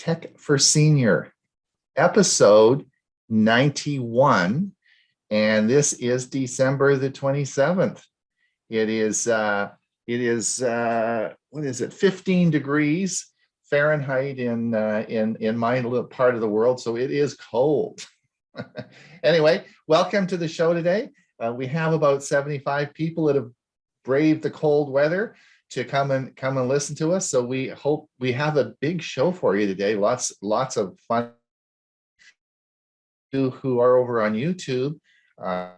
Tech for Senior, episode 91, and this is December the 27th. It is what is it, 15 degrees Fahrenheit in my little part of the world, so it is cold. Anyway, welcome to the show today. We have about 75 people that have braved the cold weather to come and listen to us. So we hope we have a big show for you today. Lots of fun. Who are over on YouTube, about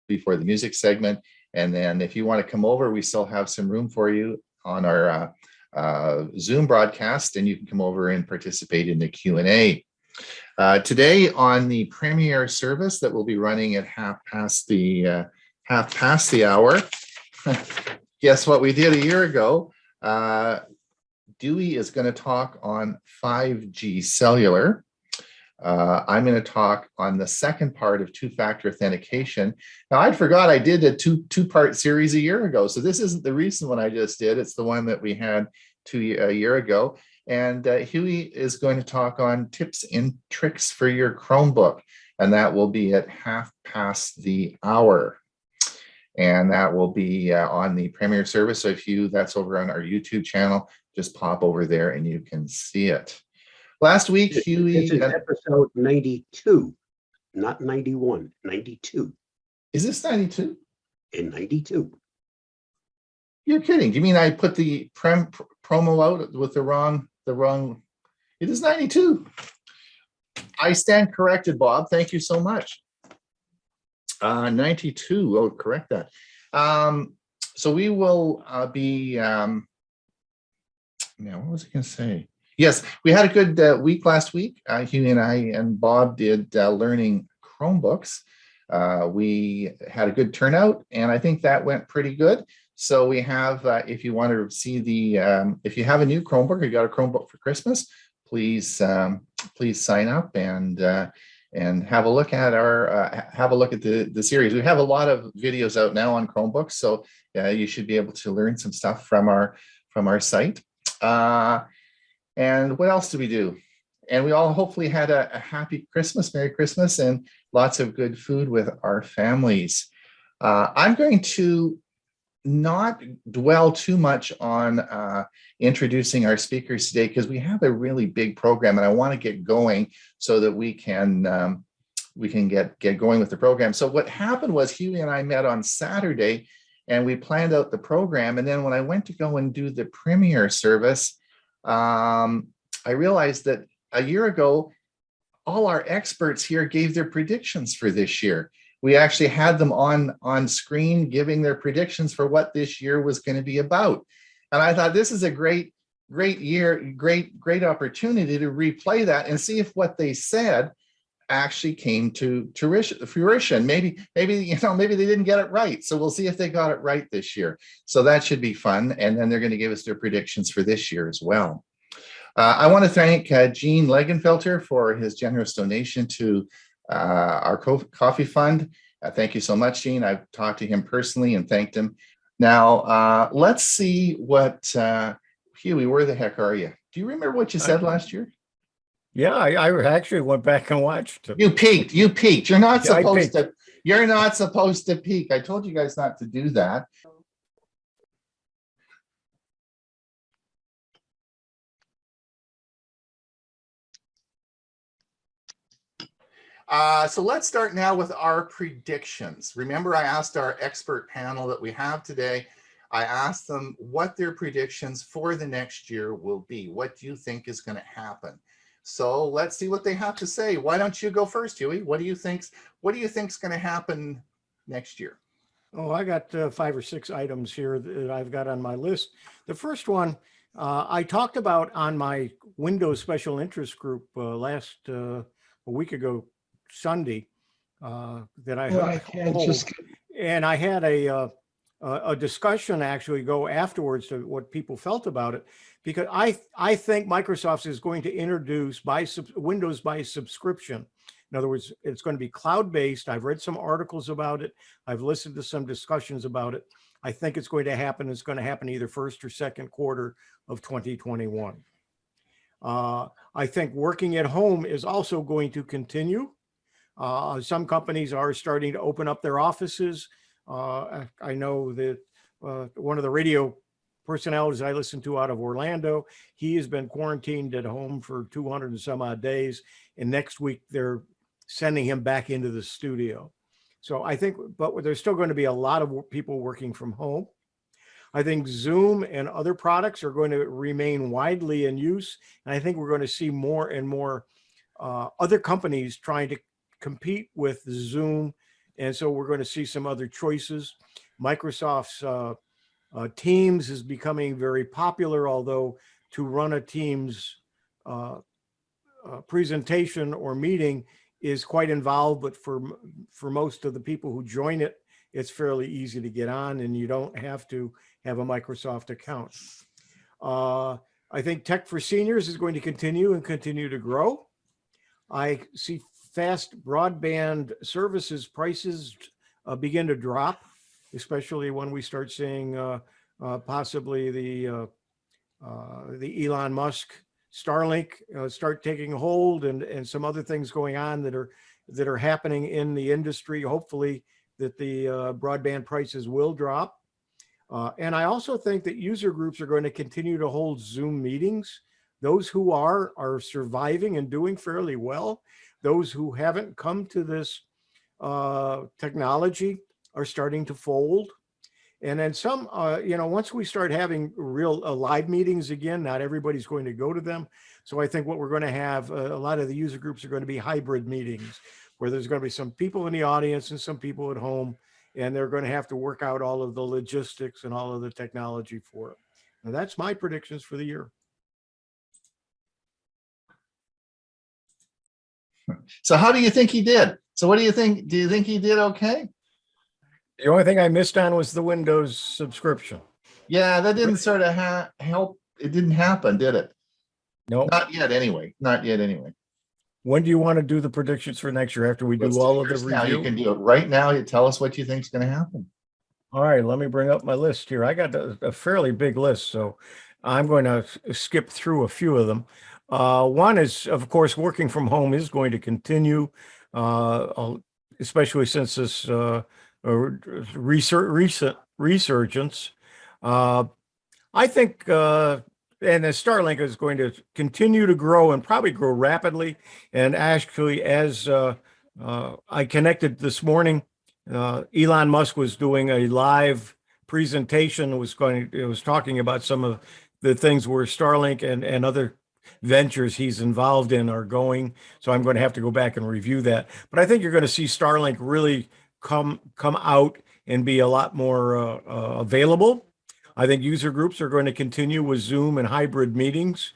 before the music segment, and then if you want to come over, we still have some room for you on our Zoom broadcast, and you can come over and participate in the Q&A. Today on the premiere service that will be running at half past the hour. Guess what we did a year ago? Dewey is going to talk on 5G cellular. I'm going to talk on the second part of two-factor authentication. Now, I forgot I did a two-part series a year ago, so this isn't the recent one I just did. It's the one that we had a year ago. And Hewie is going to talk on tips and tricks for your Chromebook, and that will be at half past the hour. And that will be on the premiere service. So if that's over on our YouTube channel, just pop over there and you can see it. Last week, Hewie... This is episode 92, not 91, 92. Is this 92? In 92. You're kidding. Do you mean I put the promo out with the wrong... It is 92. I stand corrected, Bob. Thank you so much. 92. Oh, correct that. So we will be... now, what was I going to say? Yes, we had a good week last week. Hewie and I and Bob did learning Chromebooks. We had a good turnout, and I think that went pretty good. So we have, if you want to see if you have a new Chromebook or you got a Chromebook for Christmas, please sign up and have a look at the series. We have a lot of videos out now on Chromebooks, so you should be able to learn some stuff from our site. And what else did we do? And we all hopefully had a happy Christmas, Merry Christmas, and lots of good food with our families. I'm going to not dwell too much on introducing our speakers today because we have a really big program, and I want to get going so that we can get going with the program. So what happened was Hewie and I met on Saturday, and we planned out the program. And then when I went to go and do the premiere service, I realized that a year ago, all our experts here gave their predictions for this year. We actually had them on screen giving their predictions for what this year was going to be about. And I thought this is a great year, great opportunity to replay that and see if what they said actually came to fruition. Maybe they didn't get it right. So we'll see if they got it right this year. So that should be fun. And then they're going to give us their predictions for this year as well. I want to thank Gene Legenfelter for his generous donation to our coffee fund. Thank you so much, Gene. I've talked to him personally and thanked him. Now, let's see what, Hewie, where the heck are you? Do you remember what you said last year? Yeah, I actually went back and watched. You peeked. You're not supposed to. You're not supposed to peek. I told you guys not to do that. So let's start now with our predictions. Remember, I asked our expert panel that we have today, I asked them what their predictions for the next year will be. What do you think is going to happen? So let's see what they have to say. Why don't you go first, Hewie? What do you think's going to happen next year? Oh, I got 5 or 6 items here that I've got on my list. The first one I talked about on my Windows Special Interest Group a week ago, Sunday, that I and I had a discussion actually go afterwards to what people felt about it, because I think Microsoft is going to introduce Windows by subscription. In other words, it's going to be cloud-based. I've read some articles about it. I've listened to some discussions about it. I think it's going to happen. It's going to happen either first or second quarter of 2021. I think working at home is also going to continue. Some companies are starting to open up their offices. I know that one of the radio personalities I listen to out of Orlando, he has been quarantined at home for 200 and some odd days. And next week they're sending him back into the studio. So I think, but there's still going to be a lot of people working from home. I think Zoom and other products are going to remain widely in use. And I think we're going to see more and more other companies trying to compete with Zoom. And so we're going to see some other choices. Microsoft's Teams is becoming very popular, although to run a Teams presentation or meeting is quite involved, but for most of the people who join it, it's fairly easy to get on and you don't have to have a Microsoft account. I think tech for seniors is going to continue to grow. I see fast broadband services prices begin to drop, especially when we start seeing possibly the Elon Musk Starlink start taking hold and some other things going on that are happening in the industry. Hopefully that the broadband prices will drop. And I also think that user groups are going to continue to hold Zoom meetings. Those who are surviving and doing fairly well. Those who haven't come to this technology are starting to fold. And then some, once we start having real live meetings again, not everybody's going to go to them. So I think what we're going to have, a lot of the user groups are going to be hybrid meetings where there's going to be some people in the audience and some people at home, and they're going to have to work out all of the logistics and all of the technology for it. Now that's my predictions for the year. So how do you think he did? So what do you think? Do you think he did okay? The only thing I missed on was the Windows subscription. Yeah, that didn't sort of help. It didn't happen, did it? No, Not yet anyway. Not yet anyway. When do you want to do the predictions for next year after we do Let's all do of the yours now. review? You can do it right now. You tell us what you think is going to happen. All right, let me bring up my list here. I got a fairly big list, so I'm going to skip through a few of them. One is, of course, working from home is going to continue, especially since this recent resurgence. I think, and as Starlink is going to continue to grow and probably grow rapidly. And actually, as I connected this morning, Elon Musk was doing a live presentation. It was talking about some of the things where Starlink and other ventures he's involved in are going. So I'm going to have to go back and review that. But I think you're going to see Starlink really come out and be a lot more available. I think user groups are going to continue with Zoom and hybrid meetings.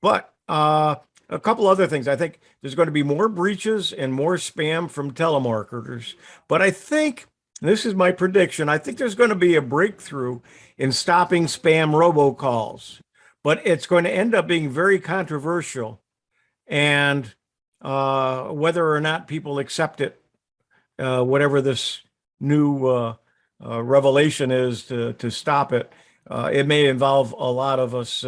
But a couple other things. I think there's going to be more breaches and more spam from telemarketers. But I think, this is my prediction, I think there's going to be a breakthrough in stopping spam robocalls. But it's going to end up being very controversial. And whether or not people accept it, whatever this new revelation is to stop it, it may involve a lot of us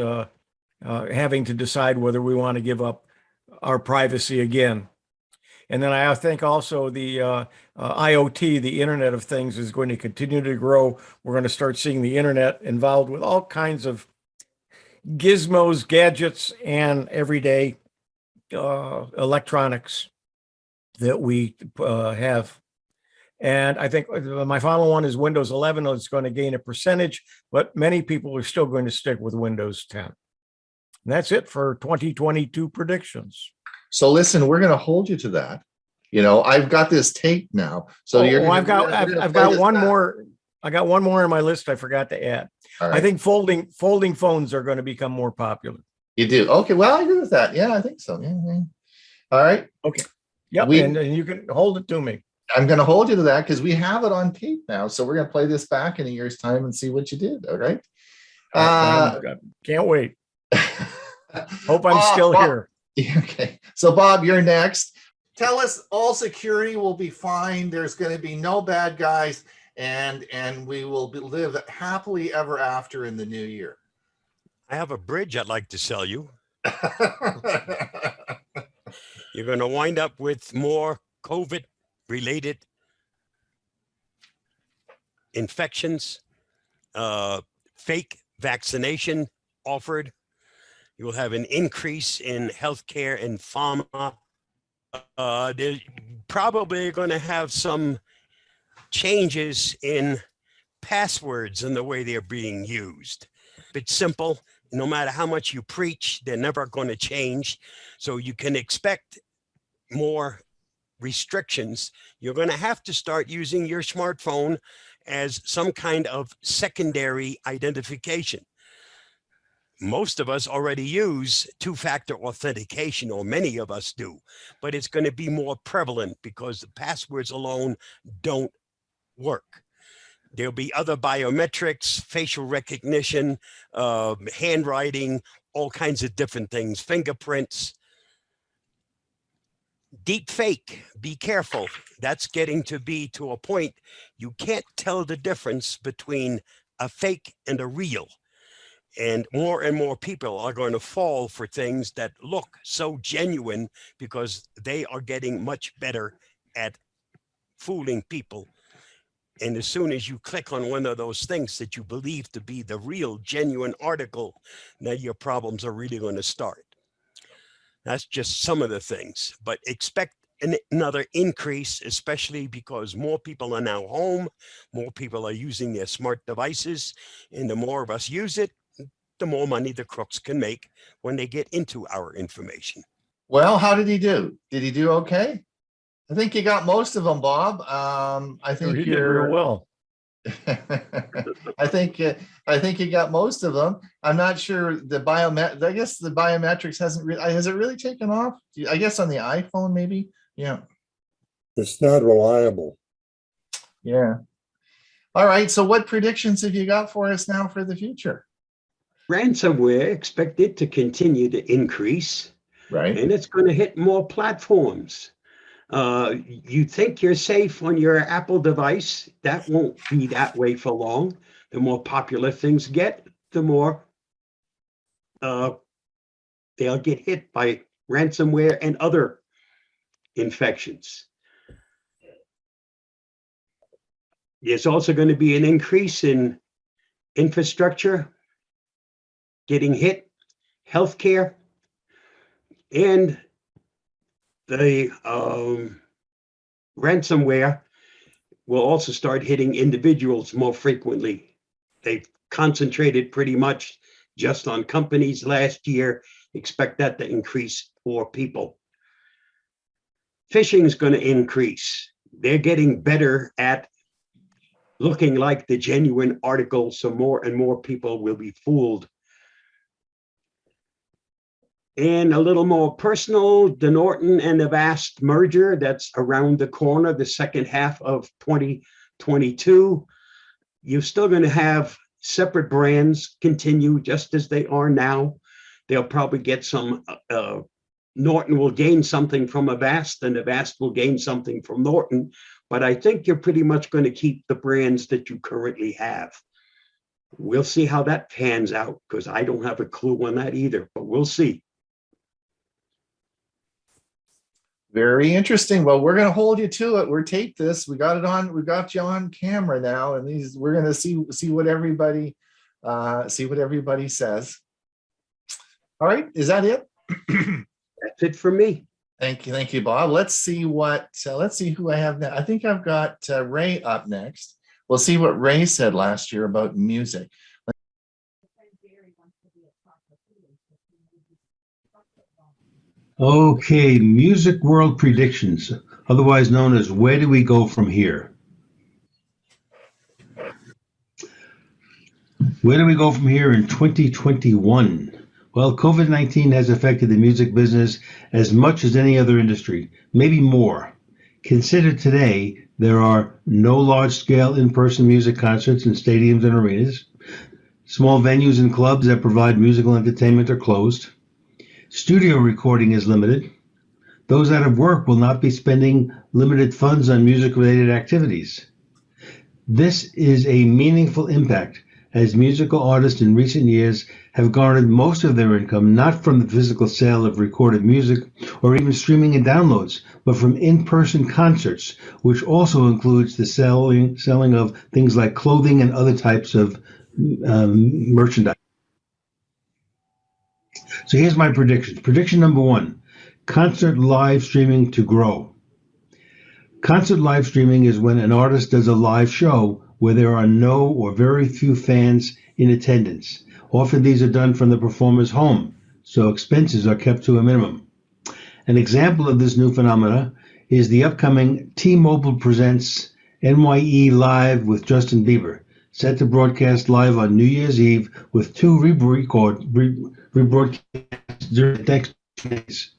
having to decide whether we want to give up our privacy again. And then I think also the IoT, the Internet of Things, is going to continue to grow. We're going to start seeing the internet involved with all kinds of gizmos, gadgets, and everyday electronics that we have. And I think my final one is Windows 11. It's going to gain a percentage, but many people are still going to stick with Windows 10. And that's it for 2022 predictions. So listen, we're going to hold you to that. I've got this tape now. So I've got one more. I got one more on my list I forgot to add. Right. I think folding phones are going to become more popular. You do? Okay, well, I agree with that. Yeah, I think so. Yeah. All right. Okay. Yep, and you can hold it to me. I'm going to hold you to that because we have it on tape now. So we're going to play this back in a year's time and see what you did. All right. Can't wait. Hope I'm still here. Okay. So Bob, you're next. Tell us all security will be fine. There's going to be no bad guys. and we will live happily ever after in the new year. I have a bridge I'd like to sell you. You're going to wind up with more COVID-related infections, fake vaccination offered. You will have an increase in healthcare and pharma. They're probably going to have some changes in passwords and the way they're being used. It's simple. No matter how much you preach, they're never going to change. So you can expect more restrictions. You're going to have to start using your smartphone as some kind of secondary identification. Most of us already use two-factor authentication, or many of us do, but it's going to be more prevalent because the passwords alone don't work. There'll be other biometrics, facial recognition, handwriting, all kinds of different things, fingerprints. Deep fake, be careful. That's getting to be to a point you can't tell the difference between a fake and a real. And more people are going to fall for things that look so genuine because they are getting much better at fooling people. And as soon as you click on one of those things that you believe to be the real, genuine article, now your problems are really going to start. That's just some of the things, but expect another increase, especially because more people are now home, more people are using their smart devices, and the more of us use it, the more money the crooks can make when they get into our information. Well, how did he do? Did he do okay? I think you got most of them, Bob. I think He did real well. I think you got most of them. I'm not sure the I guess the biometrics has it really taken off? I guess on the iPhone, maybe. Yeah. It's not reliable. Yeah. All right. So what predictions have you got for us now for the future? Ransomware expected to continue to increase, Right. and it's going to hit more platforms. You think you're safe on your Apple device. That won't be that way for long. The more popular things get, the more they'll get hit by ransomware and other infections. There's also going to be an increase in infrastructure getting hit, healthcare, and the ransomware will also start hitting individuals more frequently. They've concentrated pretty much just on companies last year. Expect that to increase for people. Phishing is going to increase. They're getting better at looking like the genuine article, so more and more people will be fooled. And a little more personal, the Norton and Avast merger that's around the corner, the second half of 2022. You're still going to have separate brands continue just as they are now. They'll probably get some, Norton will gain something from Avast and Avast will gain something from Norton. But I think you're pretty much going to keep the brands that you currently have. We'll see how that pans out because I don't have a clue on that either, but we'll see. Very interesting. Well, we're going to hold you to it. We're taped this. We got it on. We got you on camera now, and we're going to see what everybody says. All right, is that it? That's it for me. Thank you, Bob. Let's see who I have now. I think I've got Ray up next. We'll see what Ray said last year about music. Okay, Music World Predictions, otherwise known as Where Do We Go From Here? Where do we go from here in 2021? Well, COVID-19 has affected the music business as much as any other industry, maybe more. Consider today, there are no large-scale in-person music concerts in stadiums and arenas. Small venues and clubs that provide musical entertainment are closed. Studio recording is limited. Those out of work will not be spending limited funds on music-related activities. This is a meaningful impact, as musical artists in recent years have garnered most of their income not from the physical sale of recorded music or even streaming and downloads, but from in-person concerts, which also includes the selling of things like clothing and other types of merchandise. So here's my predictions. Prediction number one, concert live streaming to grow. Concert live streaming is when an artist does a live show where there are no or very few fans in attendance. Often these are done from the performer's home, so expenses are kept to a minimum. An example of this new phenomena is the upcoming T-Mobile Presents NYE Live with Justin Bieber, set to broadcast live on New Year's Eve with two rebroadcasts during the next 2 days.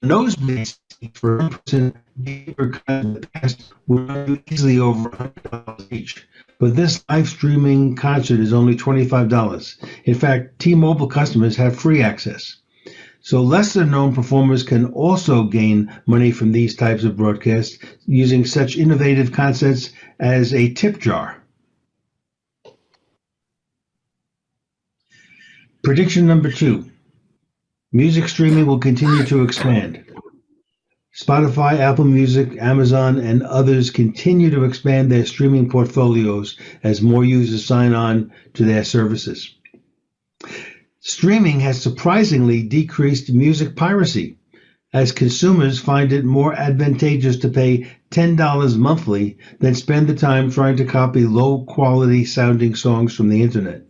Nosebleed seats for in-person Bieber concerts were easily over $100 each, but this live streaming concert is only $25. In fact, T-Mobile customers have free access. So lesser known performers can also gain money from these types of broadcasts using such innovative concepts as a tip jar. Prediction number two, music streaming will continue to expand. Spotify, Apple Music, Amazon, and others continue to expand their streaming portfolios as more users sign on to their services. Streaming has surprisingly decreased music piracy, as consumers find it more advantageous to pay $10 monthly than spend the time trying to copy low-quality sounding songs from the internet.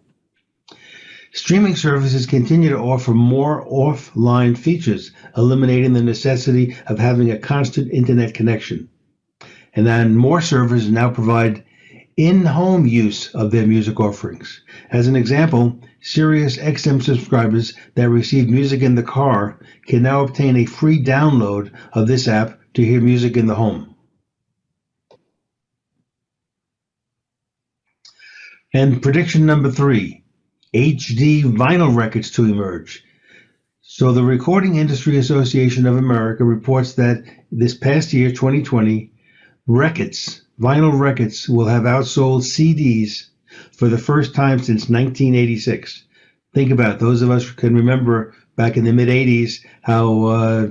Streaming services continue to offer more offline features, eliminating the necessity of having a constant internet connection. And then more servers now provide in-home use of their music offerings. As an example, Sirius XM subscribers that receive music in the car can now obtain a free download of this app to hear music in the home. And prediction number three, HD vinyl records to emerge. So the Recording Industry Association of America reports that this past year, 2020, vinyl records will have outsold CDs for the first time since 1986. Think about it. Those of us who can remember back in the mid-'80s how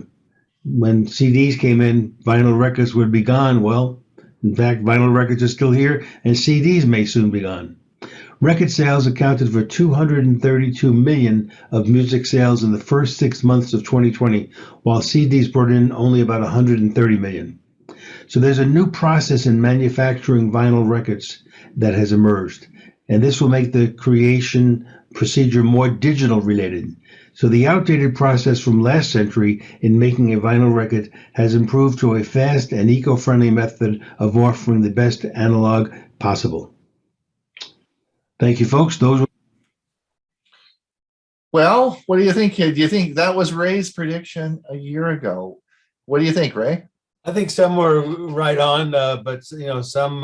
when CDs came in, vinyl records would be gone. Well, in fact, vinyl records are still here, and CDs may soon be gone. Record sales accounted for 232 million of music sales in the first 6 months of 2020, while CDs brought in only about 130 million. So there's a new process in manufacturing vinyl records that has emerged, and this will make the creation procedure more digital related. So the outdated process from last century in making a vinyl record has improved to a fast and eco-friendly method of offering the best analog possible. Thank you, folks. Those were Well, what do you think? Do you think that was Ray's prediction a year ago? What do you think, Ray? I think some were right on, but some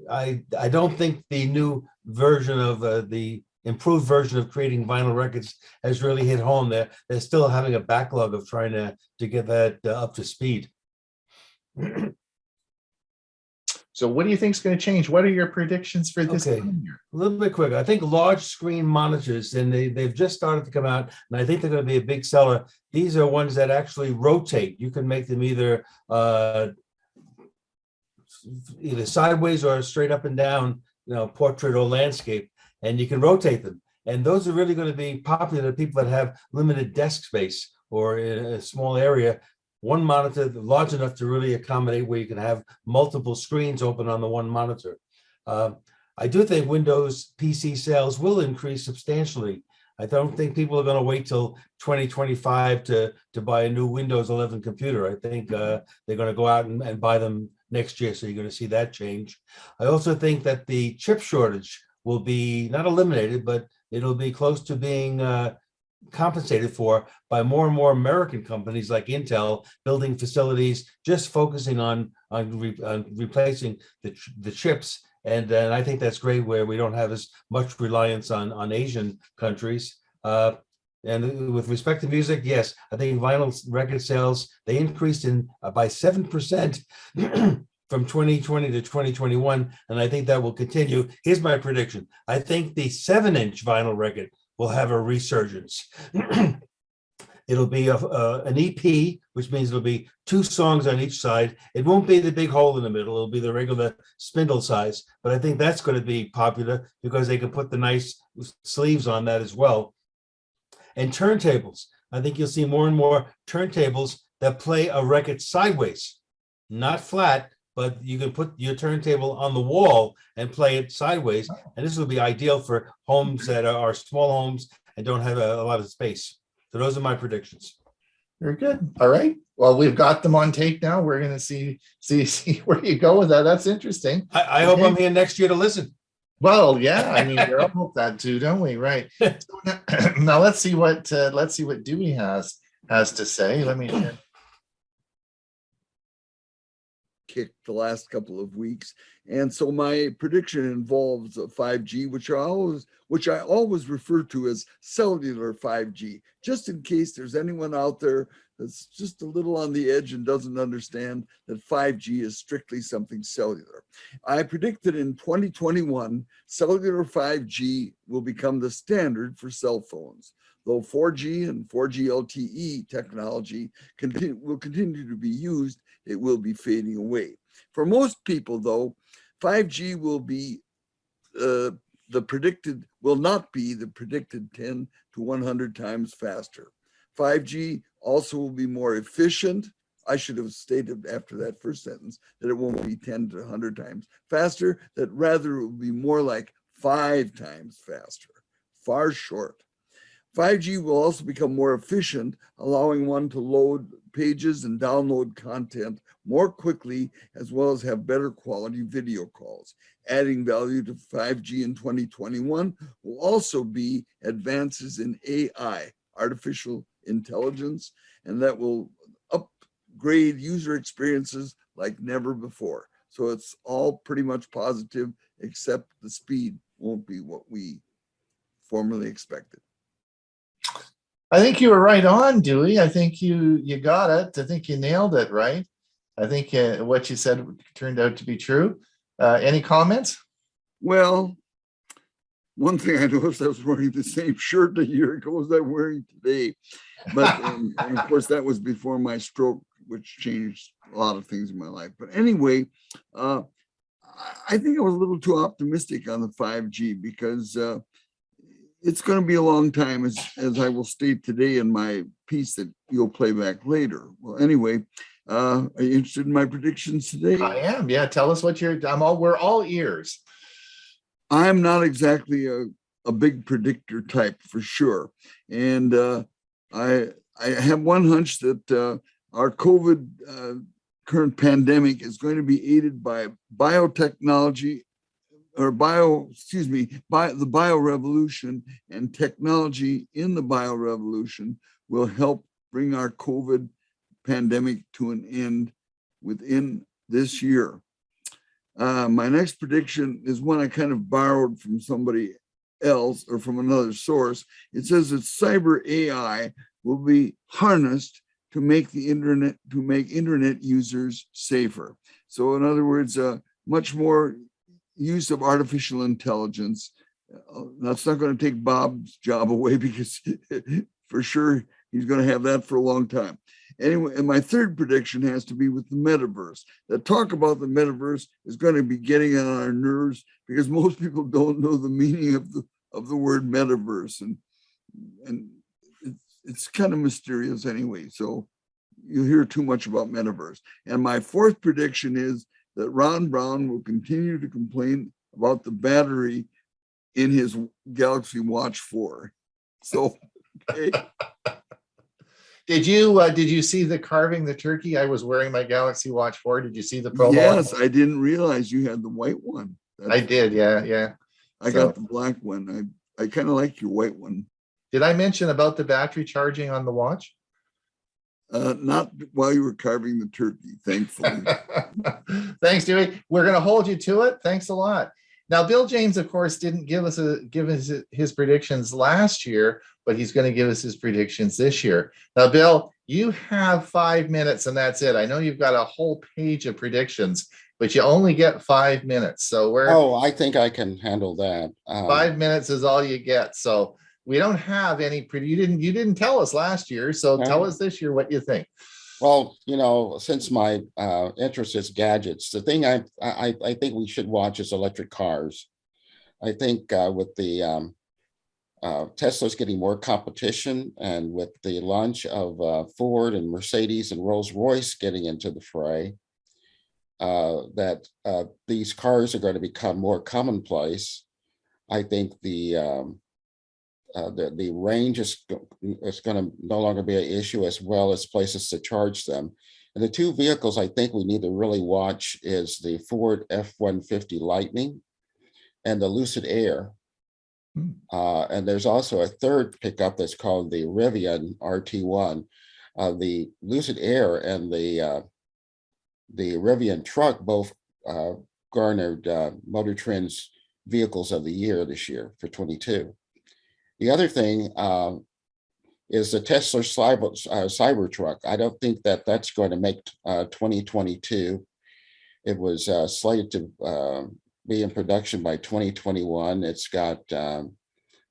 I don't think the new version of the improved version of creating vinyl records has really hit home. They're still having a backlog of trying to get that up to speed. So what do you think is going to change? What are your predictions for this year? A little bit quicker. I think large screen monitors, and they've just started to come out, and I think they're going to be a big seller. These are ones that actually rotate. You can make them either sideways or straight up and down, portrait or landscape, and you can rotate them. And those are really going to be popular to people that have limited desk space or in a small area. One monitor large enough to really accommodate where you can have multiple screens open on the one monitor. I do think Windows PC sales will increase substantially. I don't think people are going to wait till 2025 to buy a new Windows 11 computer. I think they're going to go out and buy them next year. So you're going to see that change. I also think that the chip shortage will be not eliminated, but it'll be close to being compensated for by more and more American companies like Intel building facilities just focusing on replacing the chips, and I think that's great where we don't have as much reliance on Asian countries. And with respect to music, yes, I think vinyl record sales, they increased by 7% from 2020 to 2021, and I think that will continue. Here's my prediction. I think the 7-inch vinyl record will have a resurgence. It'll be an EP, which means it'll be 2 songs on each side. It won't be the big hole in the middle. It'll be the regular spindle size. But I think that's going to be popular because they can put the nice sleeves on that as well. And turntables. I think you'll see more and more turntables that play a record sideways, not flat, but you can put your turntable on the wall and play it sideways. And this will be ideal for homes that are small homes and don't have a lot of space. So those are my predictions. Very good. All right. Well, we've got them on tape now. We're going to see where you go with that. That's interesting. I hope I'm here next year to listen. Well, yeah. I mean, we all hope that too, don't we? Right. So now let's see what Dewey has to say. Let me. Kicked the last couple of weeks, and so my prediction involves 5G, which I always refer to as cellular 5G, just in case there's anyone out there that's just a little on the edge and doesn't understand that 5G is strictly something cellular. I predict that in 2021, cellular 5G will become the standard for cell phones. Though 4G and 4G LTE technology will continue to be used, it will be fading away. For most people, though, 5G will not be the predicted 10 to 100 times faster. 5G also will be more efficient. I should have stated after that first sentence that it won't be 10 to 100 times faster, that rather it will be more like 5 times faster, far short. 5G will also become more efficient, allowing one to load pages and download content more quickly, as well as have better quality video calls. Adding value to 5G in 2021 will also be advances in AI, artificial intelligence, and that will upgrade user experiences like never before. So it's all pretty much positive, except the speed won't be what we formerly expected. I think you were right on, Dewey. I think you got it. I think you nailed it, right? I think what you said turned out to be true. Any comments? Well, one thing I noticed, I was wearing the same shirt a year ago as I'm wearing today. But and of course, that was before my stroke, which changed a lot of things in my life. But anyway, I think I was a little too optimistic on the 5G because it's going to be a long time, as I will state today in my piece that you'll play back later. Well, anyway, are you interested in my predictions today? I am. Yeah, tell us what we're all ears. I'm not exactly a big predictor type for sure, and I have one hunch that our COVID current pandemic is going to be aided by biotechnology. Or the bio revolution, and technology in the bio revolution will help bring our COVID pandemic to an end within this year. My next prediction is one I kind of borrowed from somebody else or from another source. It says that cyber AI will be harnessed to make internet users safer. So in other words, much more use of artificial intelligence. That's not going to take Bob's job away, because for sure he's going to have that for a long time. Anyway, and my third prediction has to be with the metaverse. The talk about the metaverse is going to be getting on our nerves, because most people don't know the meaning of the word metaverse, and it's kind of mysterious anyway. So you hear too much about metaverse. And my fourth prediction is that Ron Brown will continue to complain about the battery in his Galaxy Watch 4. So, okay. Did you see the carving the turkey? I was wearing my Galaxy Watch 4. Did you see the promo? Yes, I didn't realize you had the white one. I did, yeah. I got the black one. I kind of like your white one. Did I mention about the battery charging on the watch? Not while you were carving the turkey, thankfully. Thanks, Dewey. We're going to hold you to it. Thanks a lot. Now, Bill James, of course, didn't give us his predictions last year, but he's going to give us his predictions this year. Now, Bill, you have 5 minutes and that's it. I know you've got a whole page of predictions. but you only get 5 minutes. So we're Oh, I think I can handle that. 5 minutes is all you get. So we don't have any you didn't tell us last year. So tell us this year what you think. Well, since my interest is gadgets, the thing I think we should watch is electric cars. I think with the Tesla's getting more competition, and with the launch of Ford and Mercedes and Rolls-Royce getting into the fray, that these cars are going to become more commonplace. I think the range is going to no longer be an issue, as well as places to charge them. And the two vehicles I think we need to really watch is the Ford F-150 Lightning and the Lucid Air. And there's also a third pickup that's called the Rivian RT1. The Lucid Air and the Rivian truck both garnered Motor Trend's Vehicles of the Year this year for 22. The other thing is the Tesla Cybertruck. I don't think that that's going to make 2022. It was slated to be in production by 2021. It's got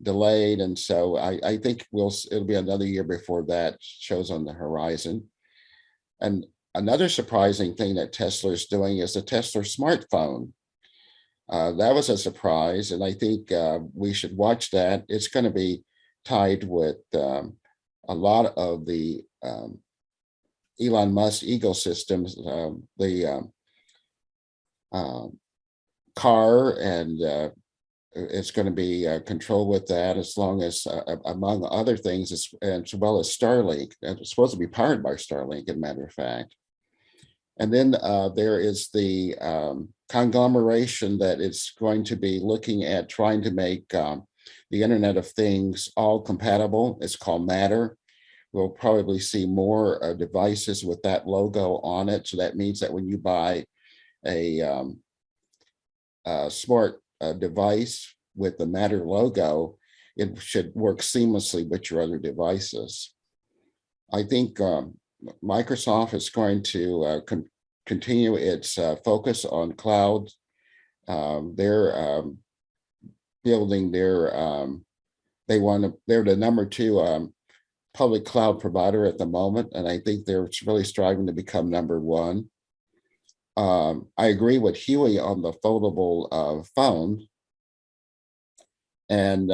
delayed, and so I think it'll be another year before that shows on the horizon. And another surprising thing that Tesla is doing is the Tesla smartphone. That was a surprise, and I think we should watch that. It's going to be tied with a lot of the Elon Musk ecosystems, the car, and it's going to be controlled with that, as long as, among other things, as well as Starlink. It's supposed to be powered by Starlink, as a matter of fact. And then there is the conglomeration that is going to be looking at trying to make the Internet of Things all compatible. It's called Matter. We'll probably see more devices with that logo on it. So that means that when you buy a smart device with the Matter logo, it should work seamlessly with your other devices. I think Microsoft is going to continue its focus on cloud. They're building their, they're the number 2 public cloud provider at the moment, and I think they're really striving to become number 1. I agree with Hewie on the foldable phone, and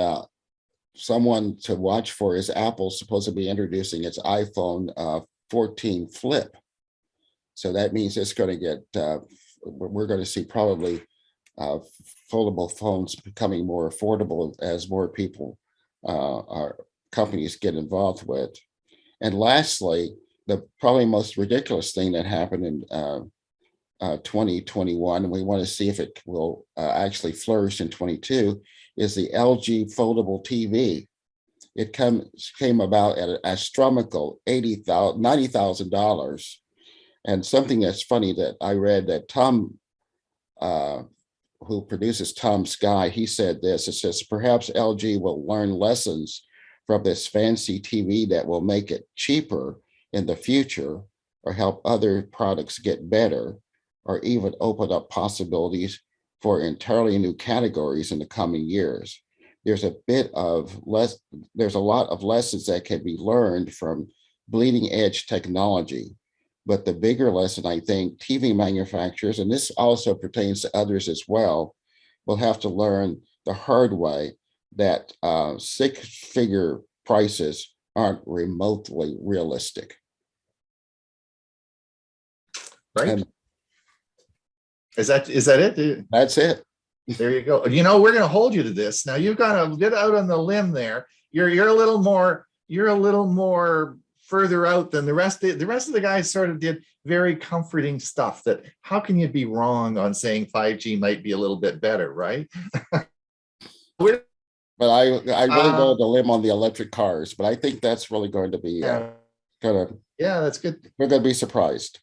someone to watch for is Apple's supposed to be introducing its iPhone 14 Flip. So that means it's going to get, we're going to see probably foldable phones becoming more affordable as more people, companies get involved with. And lastly, the probably most ridiculous thing that happened in 2021, and we want to see if it will actually flourish in 22, is the LG foldable TV. It came about at an astronomical $90,000. And something that's funny that I read, that Tom, who produces Tom Sky, he said this. It says, perhaps LG will learn lessons from this fancy TV that will make it cheaper in the future, or help other products get better, or even open up possibilities for entirely new categories in the coming years. There's a lot of lessons that can be learned from bleeding edge technology. But the bigger lesson, I think, TV manufacturers, and this also pertains to others as well, will have to learn the hard way that 6-figure prices aren't remotely realistic. Right. And is that it? That's it. There you go. We're going to hold you to this. Now you've got to get out on the limb there. You're a little more further out than the rest. The rest of the guys sort of did very comforting stuff. That how can you be wrong on saying 5G might be a little bit better, right? But I really go to limb on the electric cars. But I think that's really going to be that's good. We're going to be surprised.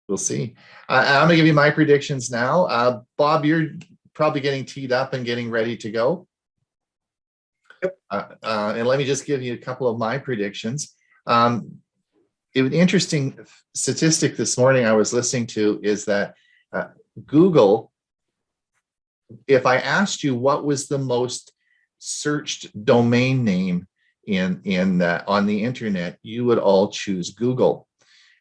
We'll see. I'm going to give you my predictions now. Bob, you're probably getting teed up and getting ready to go. Yep. And let me just give you a couple of my predictions. An interesting statistic this morning I was listening to is that Google, if I asked you what was the most searched domain name in on the internet, you would all choose Google.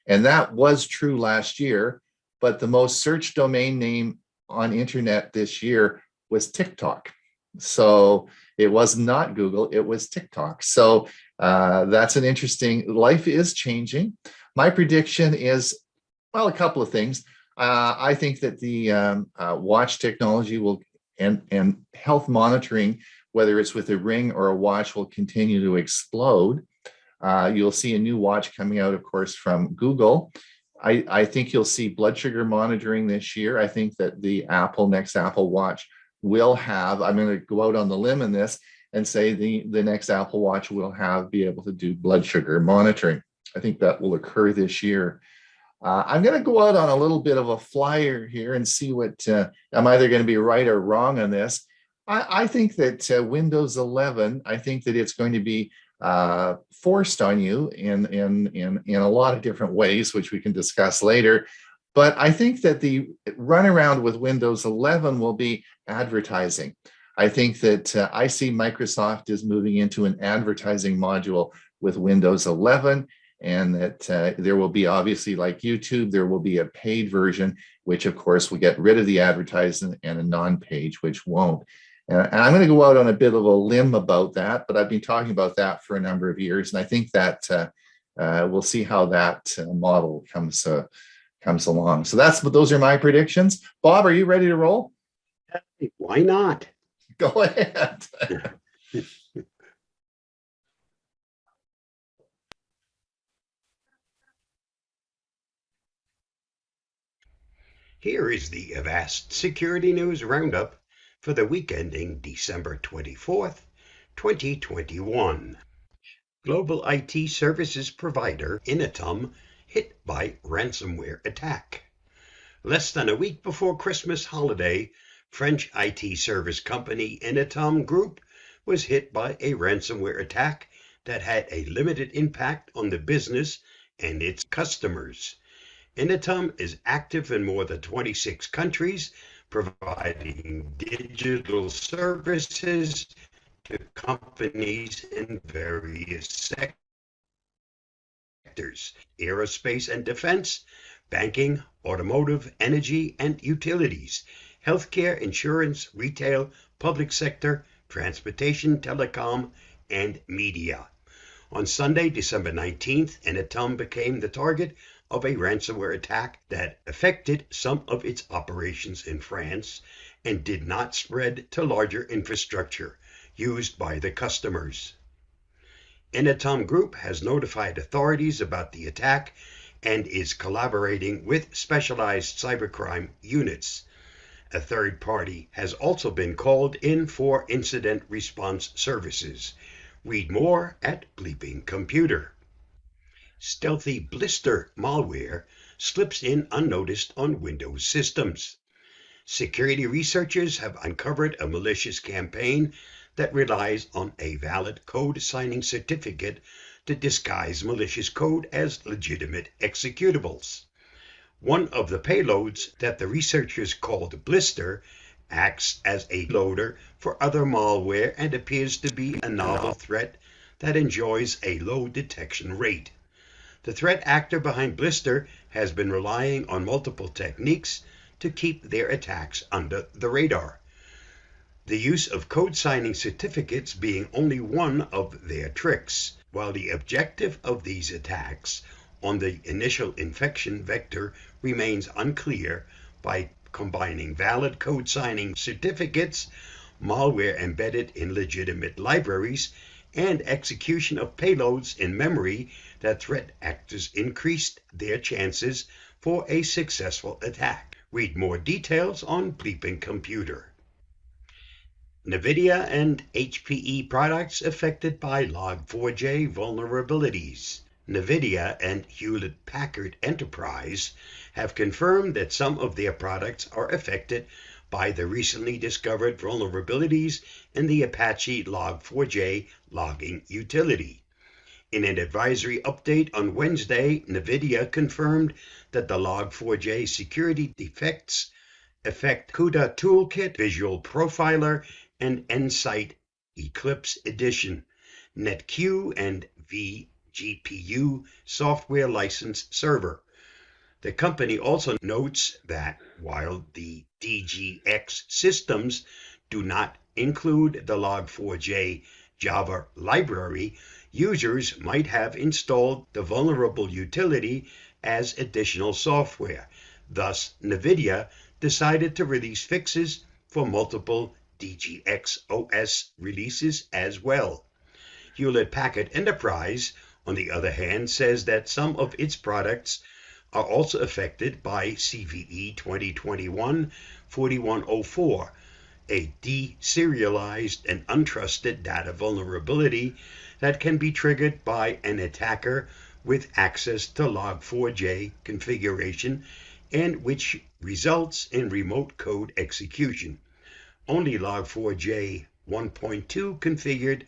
And that was true last year, but the most searched domain name on internet this year was TikTok. So it was not Google, it was TikTok. So that's an interesting, life is changing. My prediction is, well, a couple of things. I think that the watch technology will, and health monitoring, whether it's with a ring or a watch, will continue to explode. You'll see a new watch coming out, of course, from Google. I think you'll see blood sugar monitoring this year. I think that the next Apple Watch will have, I'm going to go out on the limb in this and say the next Apple Watch will be able to do blood sugar monitoring. I think that will occur this year. I'm going to go out on a little bit of a flyer here and see what, I'm either going to be right or wrong on this. I think that Windows 11, I think that it's going to be forced on you in a lot of different ways, which we can discuss later. But I think that the runaround with Windows 11 will be advertising. I think that I see Microsoft is moving into an advertising module with Windows 11, and that there will be, obviously, like YouTube, there will be a paid version, which of course will get rid of the advertising, and a non-page, which won't. And I'm going to go out on a bit of a limb about that, but I've been talking about that for a number of years, and I think that we'll see how that model comes along. So those are my predictions. Bob, are you ready to roll? Why not? Go ahead. Here is the Avast Security News Roundup for the week ending December 24th, 2021. Global IT services provider Inetum hit by ransomware attack. Less than a week before Christmas holiday, French IT service company Inetum Group was hit by a ransomware attack that had a limited impact on the business and its customers. Inetum is active in more than 26 countries, providing digital services to companies in various sectors: aerospace and defense, banking, automotive, energy and utilities, healthcare, insurance, retail, public sector, transportation, telecom, and media. On Sunday, December 19th, Inetum became the target of a ransomware attack that affected some of its operations in France and did not spread to larger infrastructure used by the customers. Inetum Group has notified authorities about the attack and is collaborating with specialized cybercrime units. A third party has also been called in for incident response services. Read more at Bleeping Computer. Stealthy blister malware slips in unnoticed on Windows systems. Security researchers have uncovered a malicious campaign that relies on a valid code signing certificate to disguise malicious code as legitimate executables. One of the payloads that the researchers called Blister acts as a loader for other malware and appears to be a novel threat that enjoys a low detection rate. The threat actor behind Blister has been relying on multiple techniques to keep their attacks under the radar, the use of code signing certificates being only one of their tricks. While the objective of these attacks on the initial infection vector remains unclear, by combining valid code signing certificates, malware embedded in legitimate libraries, and execution of payloads in memory, that threat actors increased their chances for a successful attack. Read more details on Bleeping Computer. NVIDIA and HPE products affected by Log4j vulnerabilities. NVIDIA and Hewlett-Packard Enterprise have confirmed that some of their products are affected by the recently discovered vulnerabilities in the Apache Log4j logging utility. In an advisory update on Wednesday, NVIDIA confirmed that the Log4j security defects affect CUDA Toolkit, Visual Profiler, and Nsight Eclipse Edition, NetQ, and vGPU software license server. The company also notes that while the DGX systems do not include the Log4j Java library, users might have installed the vulnerable utility as additional software. Thus, NVIDIA decided to release fixes for multiple DGX OS releases as well. Hewlett-Packard Enterprise, on the other hand, says that some of its products are also affected by CVE 2021-4104, a deserialized and untrusted data vulnerability that can be triggered by an attacker with access to Log4j configuration and which results in remote code execution. Only Log4j 1.2 configured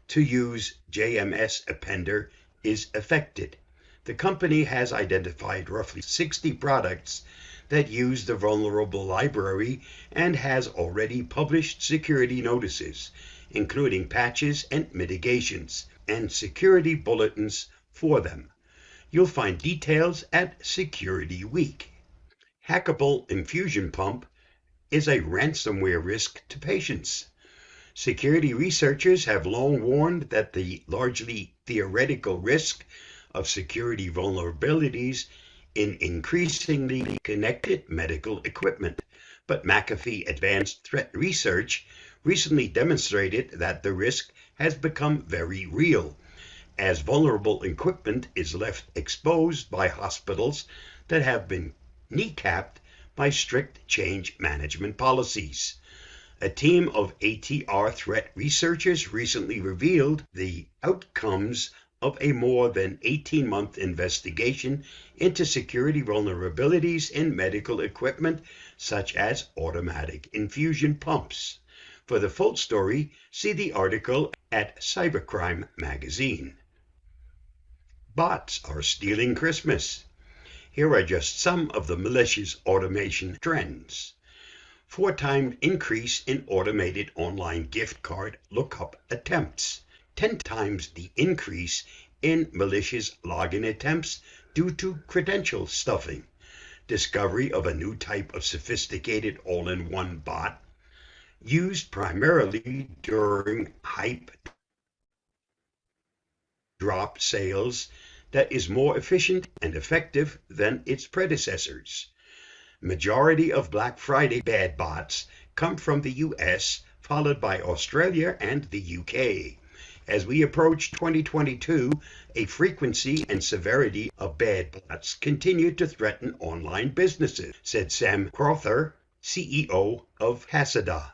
to use JMS appender is affected. The company has identified roughly 60 products that use the vulnerable library and has already published security notices, including patches and mitigations, and security bulletins for them. You'll find details at Security Week. Hackable infusion pump is a ransomware risk to patients. Security researchers have long warned that the largely theoretical risk of security vulnerabilities in increasingly connected medical equipment. But McAfee Advanced Threat Research recently demonstrated that the risk has become very real, as vulnerable equipment is left exposed by hospitals that have been kneecapped by strict change management policies. A team of ATR threat researchers recently revealed the outcomes of a more than 18-month investigation into security vulnerabilities in medical equipment such as automatic infusion pumps. For the full story, see the article at Cybercrime Magazine. Bots are stealing Christmas. Here are just some of the malicious automation trends. 4-time increase in automated online gift card lookup attempts. 10 times the increase in malicious login attempts due to credential stuffing. Discovery of a new type of sophisticated all-in-one bot used primarily during hype drop sales that is more efficient and effective than its predecessors. Majority of Black Friday bad bots come from the US, followed by Australia and the UK. As we approach 2022, a frequency and severity of bad bots continue to threaten online businesses, said Sam Crowther, CEO of Hasada.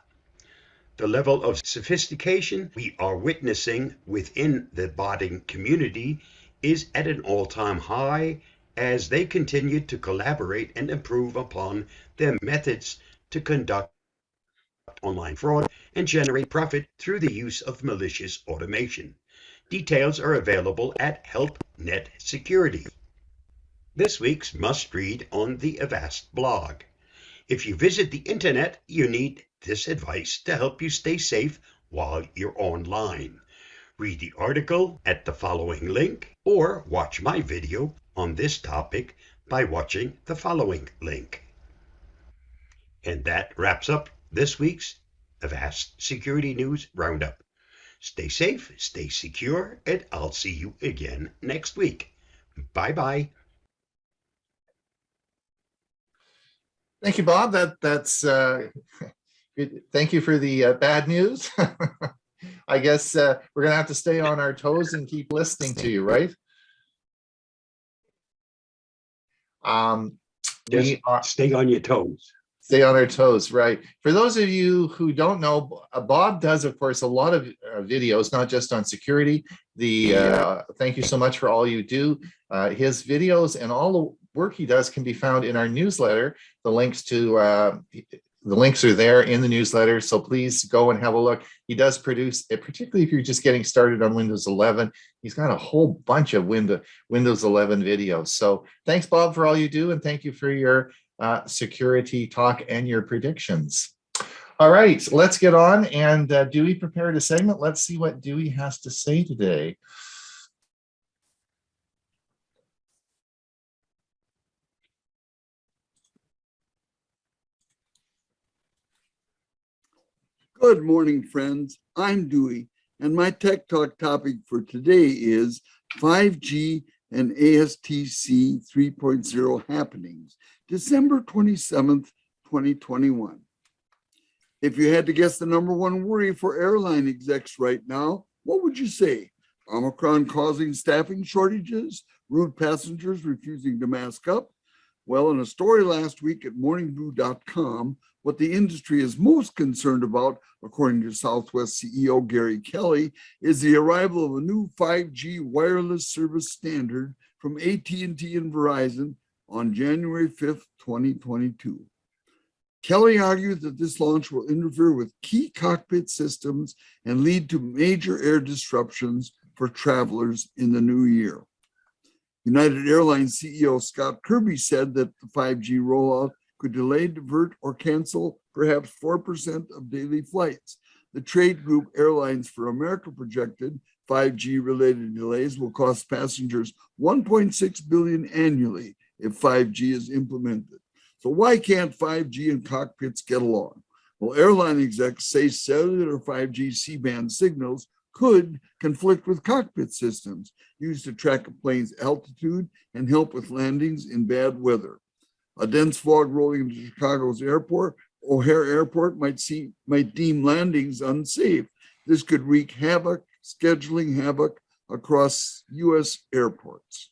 The level of sophistication we are witnessing within the botting community is at an all-time high as they continue to collaborate and improve upon their methods to conduct online fraud and generate profit through the use of malicious automation. Details are available at HelpNet Security. This week's must-read on the Avast blog. If you visit the internet, you need this advice to help you stay safe while you're online. Read the article at the following link or watch my video on this topic by watching the following link. And that wraps up this week's Avast Security News Roundup. Stay safe, stay secure, and I'll see you again next week. Bye-bye. Thank you, Bob. That's good. Thank you for the bad news. I guess we're going to have to stay on our toes and keep listening to you, right? Stay on your toes. Stay on our toes, right? For those of you who don't know, Bob does, of course, a lot of videos, not just on security. Thank you so much for all you do. His videos and all the work he does can be found in our newsletter. The links to the links are there in the newsletter, so please go and have a look. He does produce it, particularly if you're just getting started on Windows 11. He's got a whole bunch of Windows 11 videos. So thanks, Bob, for all you do, and thank you for your security talk and your predictions. All right, let's get on. And Dewey prepared a segment. Let's see what Dewey has to say today. Good morning, friends. I'm Dewey, and my Tech Talk topic for today is 5G and ASTC 3.0 happenings, December 27th, 2021. If you had to guess the number one worry for airline execs right now, what would you say? Omicron causing staffing shortages, rude passengers refusing to mask up? Well, in a story last week at morningbrew.com, what the industry is most concerned about, according to Southwest CEO Gary Kelly, is the arrival of a new 5G wireless service standard from AT&T and Verizon on January 5th, 2022. Kelly argued that this launch will interfere with key cockpit systems and lead to major air disruptions for travelers in the new year. United Airlines CEO Scott Kirby said that the 5G rollout could delay, divert, or cancel perhaps 4% of daily flights. The trade group Airlines for America projected 5G-related delays will cost passengers $1.6 billion annually if 5G is implemented. So why can't 5G and cockpits get along? Well, airline execs say cellular 5G C-band signals could conflict with cockpit systems used to track a plane's altitude and help with landings in bad weather. A dense fog rolling into Chicago's airport, O'Hare Airport, might deem landings unsafe. This could wreak havoc, scheduling havoc across U.S. airports.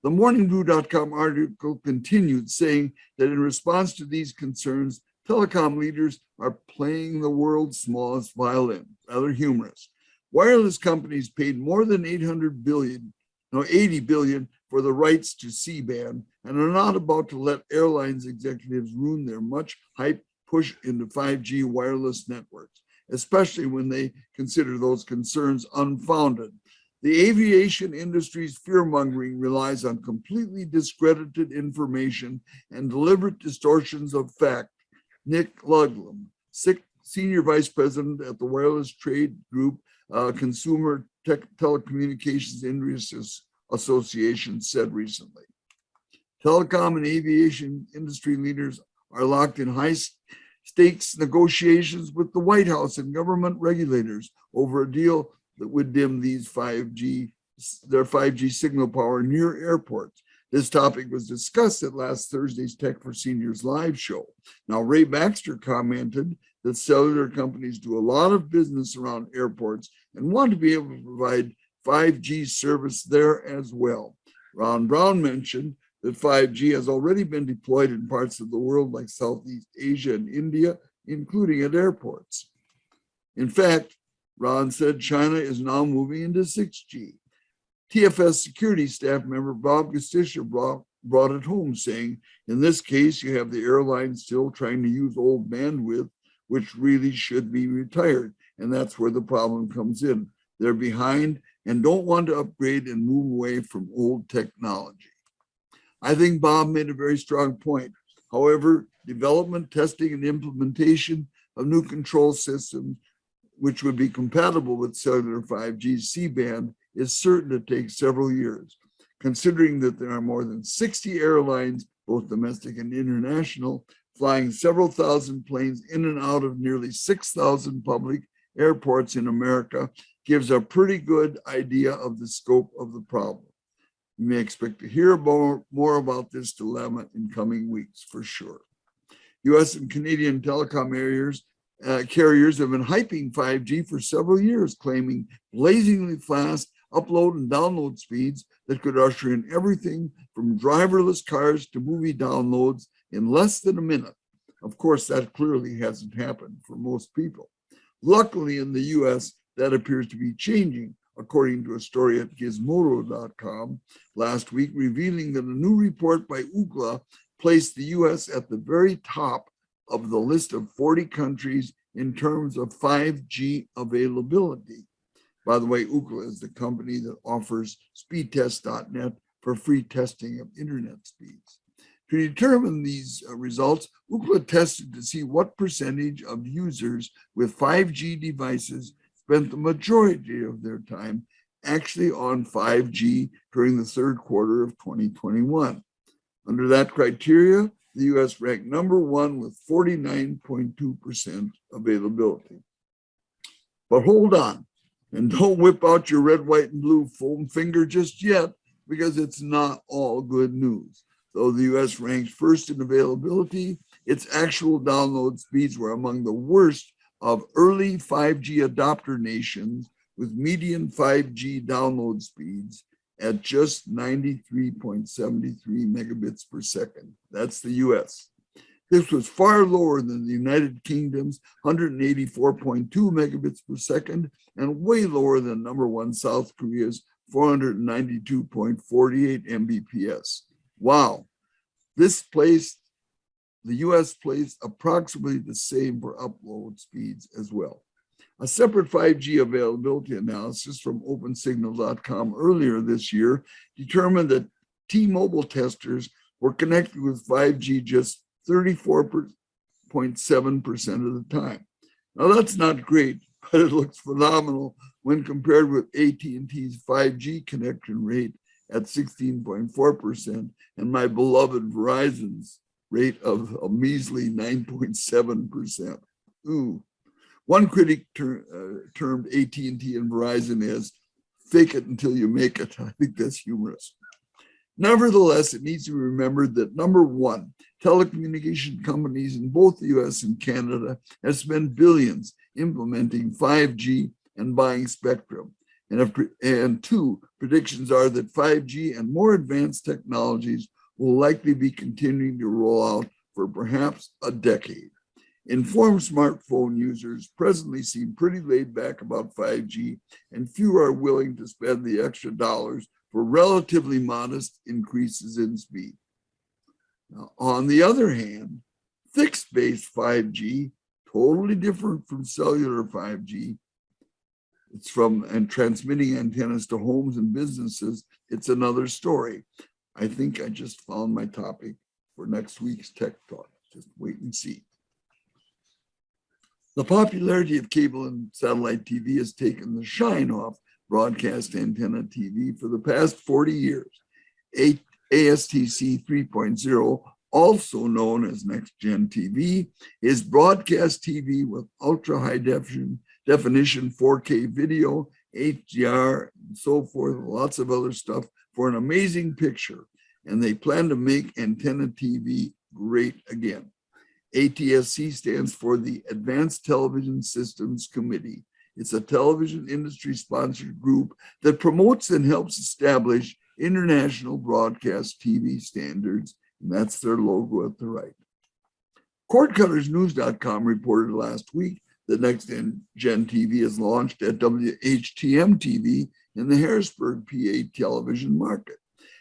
The morningbrew.com article continued saying that in response to these concerns, telecom leaders are playing the world's smallest violin. Rather humorous. Wireless companies paid more than $80 billion for the rights to C-band and are not about to let airlines executives ruin their much hype push into 5G wireless networks, especially when they consider those concerns unfounded. The aviation industry's fear-mongering relies on completely discredited information and deliberate distortions of fact. Nick Ludlam, Senior Vice President at the Wireless Trade Group Consumer Telecommunications Industry Association, said recently. Telecom and aviation industry leaders are locked in high-stakes negotiations with the White House and government regulators over a deal that would dim their 5G signal power near airports. This topic was discussed at last Thursday's Tech for Seniors live show. Now, Ray Baxter commented that cellular companies do a lot of business around airports and want to be able to provide 5G service there as well. Ron Brown mentioned that 5G has already been deployed in parts of the world like Southeast Asia and India, including at airports. In fact, Ron said China is now moving into 6G. TFS security staff member Bob Gustisha brought it home, saying, in this case, you have the airline still trying to use old bandwidth, which really should be retired. And that's where the problem comes in. They're behind and don't want to upgrade and move away from old technology. I think Bob made a very strong point. However, development, testing, and implementation of new control systems, which would be compatible with cellular 5G C-band, is certain to take several years. Considering that there are more than 60 airlines, both domestic and international, flying several thousand planes in and out of nearly 6,000 public airports in America, gives a pretty good idea of the scope of the problem. You may expect to hear more about this dilemma in coming weeks, for sure. US and Canadian telecom carriers have been hyping 5G for several years, claiming blazingly fast upload and download speeds that could usher in everything from driverless cars to movie downloads in less than a minute. Of course, that clearly hasn't happened for most people. Luckily, in the US, that appears to be changing, according to a story at gizmodo.com last week, revealing that a new report by Ookla placed the US at the very top of the list of 40 countries in terms of 5G availability. By the way, Ookla is the company that offers speedtest.net for free testing of internet speeds. To determine these results, Ookla tested to see what percentage of users with 5G devices spent the majority of their time actually on 5G during the third quarter of 2021. Under that criteria, the US ranked number one with 49.2% availability. But hold on, and don't whip out your red, white, and blue foam finger just yet, because it's not all good news. Though the US ranks first in availability, its actual download speeds were among the worst of early 5G adopter nations, with median 5G download speeds at just 93.73 megabits per second. That's the US. This was far lower than the United Kingdom's 184.2 megabits per second, and way lower than number one South Korea's 492.48 Mbps. Wow. The US placed approximately the same for upload speeds as well. A separate 5G availability analysis from opensignal.com earlier this year determined that T-Mobile testers were connected with 5G just 34.7% of the time. Now that's not great, but it looks phenomenal when compared with AT&T's 5G connection rate at 16.4% and my beloved Verizon's rate of a measly 9.7%. Ooh. One critic termed AT&T and Verizon as fake it until you make it. I think that's humorous. Nevertheless, it needs to be remembered that number one, telecommunication companies in both the US and Canada have spent billions implementing 5G and buying spectrum. And two, predictions are that 5G and more advanced technologies will likely be continuing to roll out for perhaps a decade. Informed smartphone users presently seem pretty laid back about 5G, and few are willing to spend the extra dollars for relatively modest increases in speed. Now, on the other hand, fixed-based 5G, totally different from cellular 5G, it's from and transmitting antennas to homes and businesses, it's another story. I think I just found my topic for next week's Tech Talk. Just wait and see. The popularity of cable and satellite TV has taken the shine off broadcast antenna TV for the past 40 years. ASTC 3.0, also known as Next Gen TV, is broadcast TV with ultra high definition 4K video, HDR, and so forth, lots of other stuff for an amazing picture. And they plan to make antenna TV great again. ATSC stands for the Advanced Television Systems Committee. It's a television industry-sponsored group that promotes and helps establish international broadcast TV standards, and that's their logo at the right. CordCuttersNews.com reported last week that Next Gen TV is launched at WHTM TV in the Harrisburg, PA television market.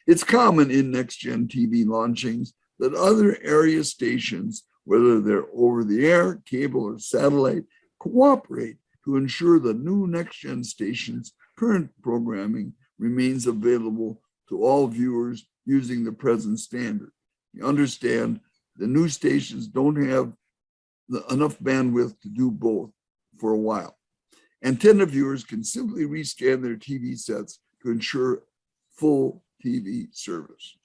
It's common in Next Gen TV launchings that other area stations, whether they're over the air, cable, or satellite, cooperate to ensure the new Next Gen station's current programming remains available to all viewers using the present standard. You understand, the new stations don't have enough bandwidth to do both for a while. Antenna viewers can simply rescan their TV sets to ensure full TV service.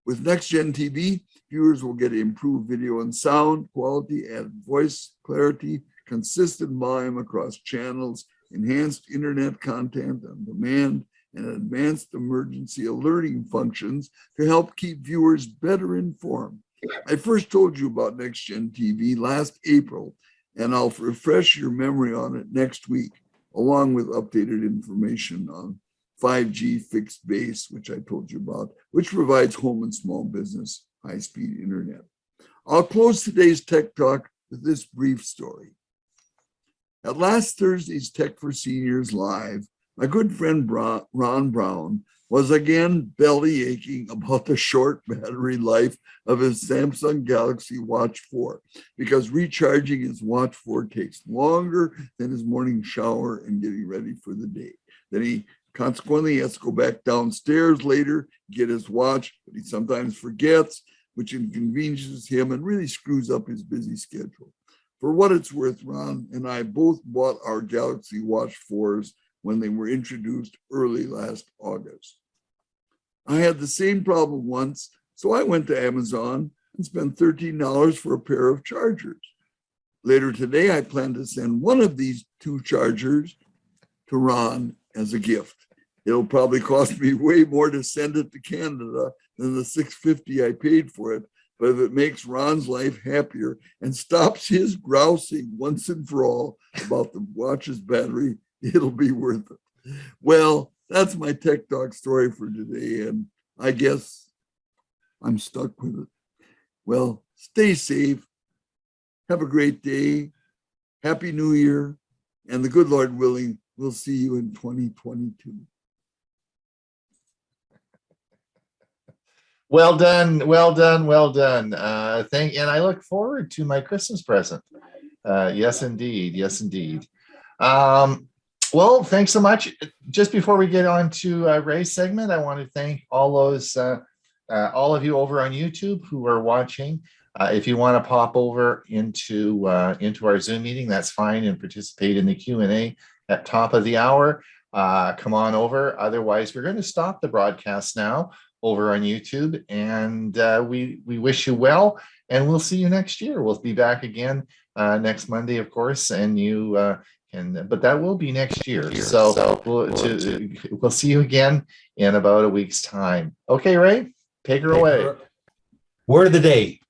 With Next Gen TV, viewers will get improved video and sound quality, added voice clarity, consistent volume across channels, enhanced internet content on demand, and advanced emergency alerting functions to help keep viewers better informed. I first told you about Next Gen TV last April, and I'll refresh your memory on it next week, along with updated information on 5G fixed base, which I told you about, which provides home and small business high-speed internet. I'll close today's Tech Talk with this brief story. At last Thursday's Tech for Seniors Live, my good friend Ron Brown was again belly aching about the short battery life of his Samsung Galaxy Watch 4 because recharging his Watch 4 takes longer than his morning shower and getting ready for the day. Then he consequently has to go back downstairs later, get his watch, but he sometimes forgets, which inconveniences him and really screws up his busy schedule. For what it's worth, Ron and I both bought our Galaxy Watch 4s when they were introduced early last August. I had the same problem once, so I went to Amazon and spent $13 for a pair of chargers. Later today, I plan to send one of these 2 chargers to Ron as a gift. It'll probably cost me way more to send it to Canada than the $6.50 I paid for it, but if it makes Ron's life happier and stops his grousing once and for all about the watch's battery, it'll be worth it. Well, that's my Tech Talk story for today, and I guess I'm stuck with it. Well, stay safe. Have a great day. Happy New Year. And the good Lord willing, we'll see you in 2022. Well done, well done, well done. And I look forward to my Christmas present. Yes, indeed. Yes, indeed. Well, thanks so much. Just before we get on to Ray's segment, I want to thank all of you over on YouTube who are watching. If you want to pop over into our Zoom meeting, that's fine, and participate in the Q&A at top of the hour. Come on over. Otherwise, we're going to stop the broadcast now over on YouTube, and we wish you well, and we'll see you next year. We'll be back again next Monday, of course, and but that will be next year. So we'll see you again in about a week's time. Okay, Ray, take her away. Word of the day,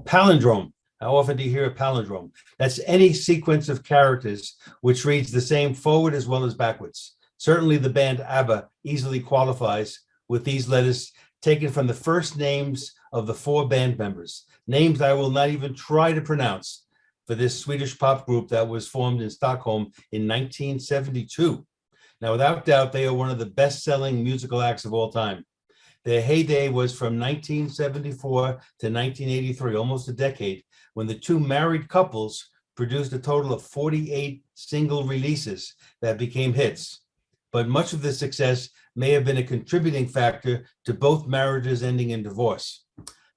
palindrome. How often do you hear a palindrome? That's any sequence of characters which reads the same forward as well as backwards. Certainly the band ABBA easily qualifies with these letters taken from the first names of the 4 band members, names I will not even try to pronounce, for this Swedish pop group that was formed in Stockholm in 1972. Now, without doubt, they are one of the best-selling musical acts of all time. Their heyday was from 1974 to 1983, almost a decade, when the 2 married couples produced a total of 48 single releases that became hits. But much of the success may have been a contributing factor to both marriages ending in divorce.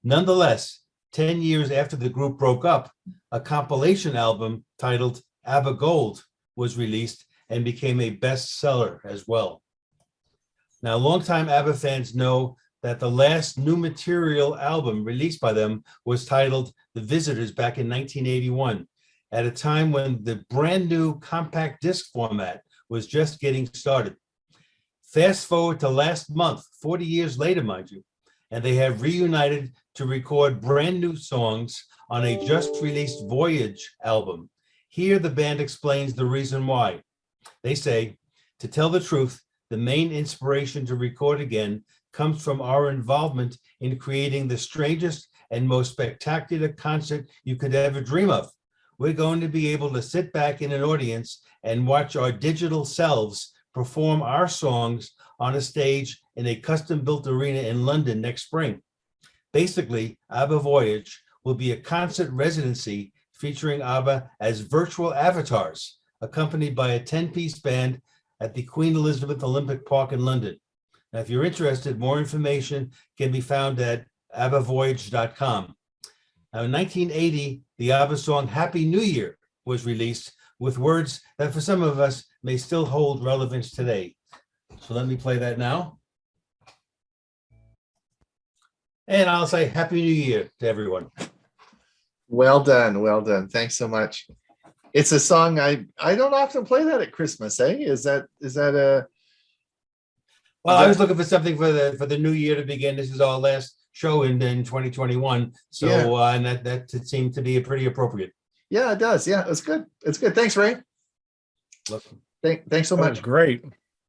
Nonetheless, 10 years after the group broke up, a compilation album titled ABBA Gold was released and became a bestseller as well. Now, longtime ABBA fans know that the last new material album released by them was titled The Visitors back in 1981, at a time when the brand new compact disc format was just getting started. Fast forward to last month, 40 years later, mind you, and they have reunited to record brand new songs on a just released Voyage album. Here, the band explains the reason why. They say, to tell the truth, the main inspiration to record again comes from our involvement in creating the strangest and most spectacular concert you could ever dream of. We're going to be able to sit back in an audience and watch our digital selves perform our songs on a stage in a custom-built arena in London next spring. Basically, ABBA Voyage will be a concert residency featuring ABBA as virtual avatars, accompanied by a 10-piece band at the Queen Elizabeth Olympic Park in London. Now, if you're interested, more information can be found at abbavoyage.com. Now, in 1980, the ABBA song Happy New Year was released with words that for some of us may still hold relevance today. So let me play that now. And I'll say Happy New Year to everyone. Well done, well done. Thanks so much. It's a song I don't often play that at Christmas, eh? Is that a? Well, I was looking for something for the new year to begin. This is our last show in 2021, so yeah. And that seemed to be pretty appropriate. Yeah, it does. Yeah, it's good. It's good. Thanks, Ray. Welcome. Thanks so much. Great.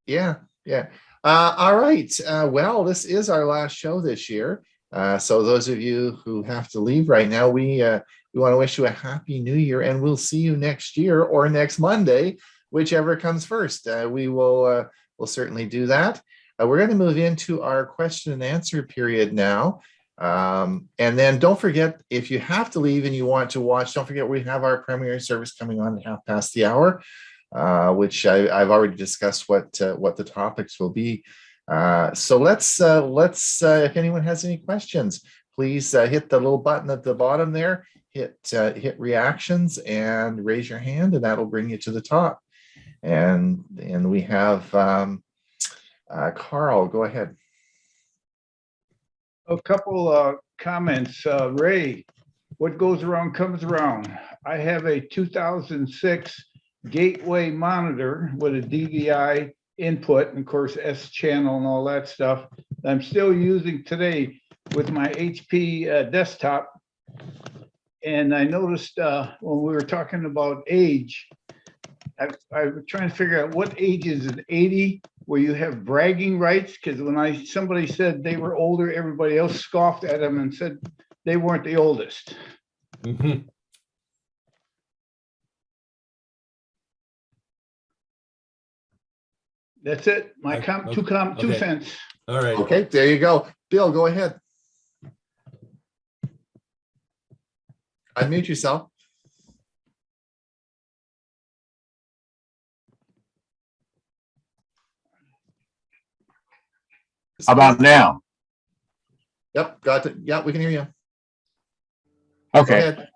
Yeah. All right. Well, this is our last show this year. So those of you who have to leave right now, we want to wish you a happy new year, and we'll see you next year or next Monday, whichever comes first. We'll certainly do that. we're going to move into our question and answer period now. And then don't forget, if you have to leave and you want to watch, don't forget we have our primary service coming on at 1:30, which I've already discussed what the topics will be. So let's if anyone has any questions, please hit the little button at the bottom there, hit reactions and raise your hand, and that'll bring you to the top. And we have Carl, go ahead. A couple comments. Ray, what goes around comes around. I have a 2006 Gateway monitor with a DVI input, and of course S channel and all that stuff. I'm still using today with my HP desktop. And I noticed when we were talking about age, I was trying to figure out what age is it, 80, where you have bragging rights? Because when somebody said they were older, everybody else scoffed at them and said they weren't the oldest. Mhm. That's it. My two Okay. cents. All right. Okay, there you go. Bill, go ahead. Unmute yourself. How about now? Yep, got it. Yeah, we can hear you. Go Okay. ahead.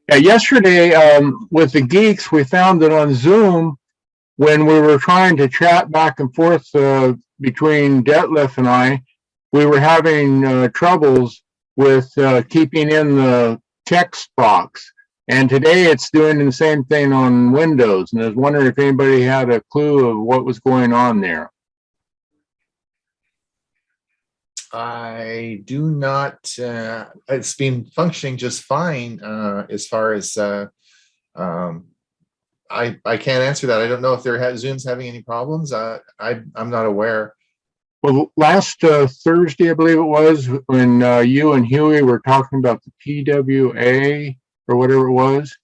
Yeah, yesterday with the geeks, we found that on Zoom, when we were trying to chat back and forth between Detlef and I, we were having troubles with keeping in the text box. And today it's doing the same thing on Windows. And I was wondering if anybody had a clue of what was going on there. I do not, it's been functioning just fine as far as, I can't answer that. I don't know if Zoom's having any problems. I'm not aware. Well, last Thursday, I believe it was, when you and Hewie were talking about the PWA or whatever it was,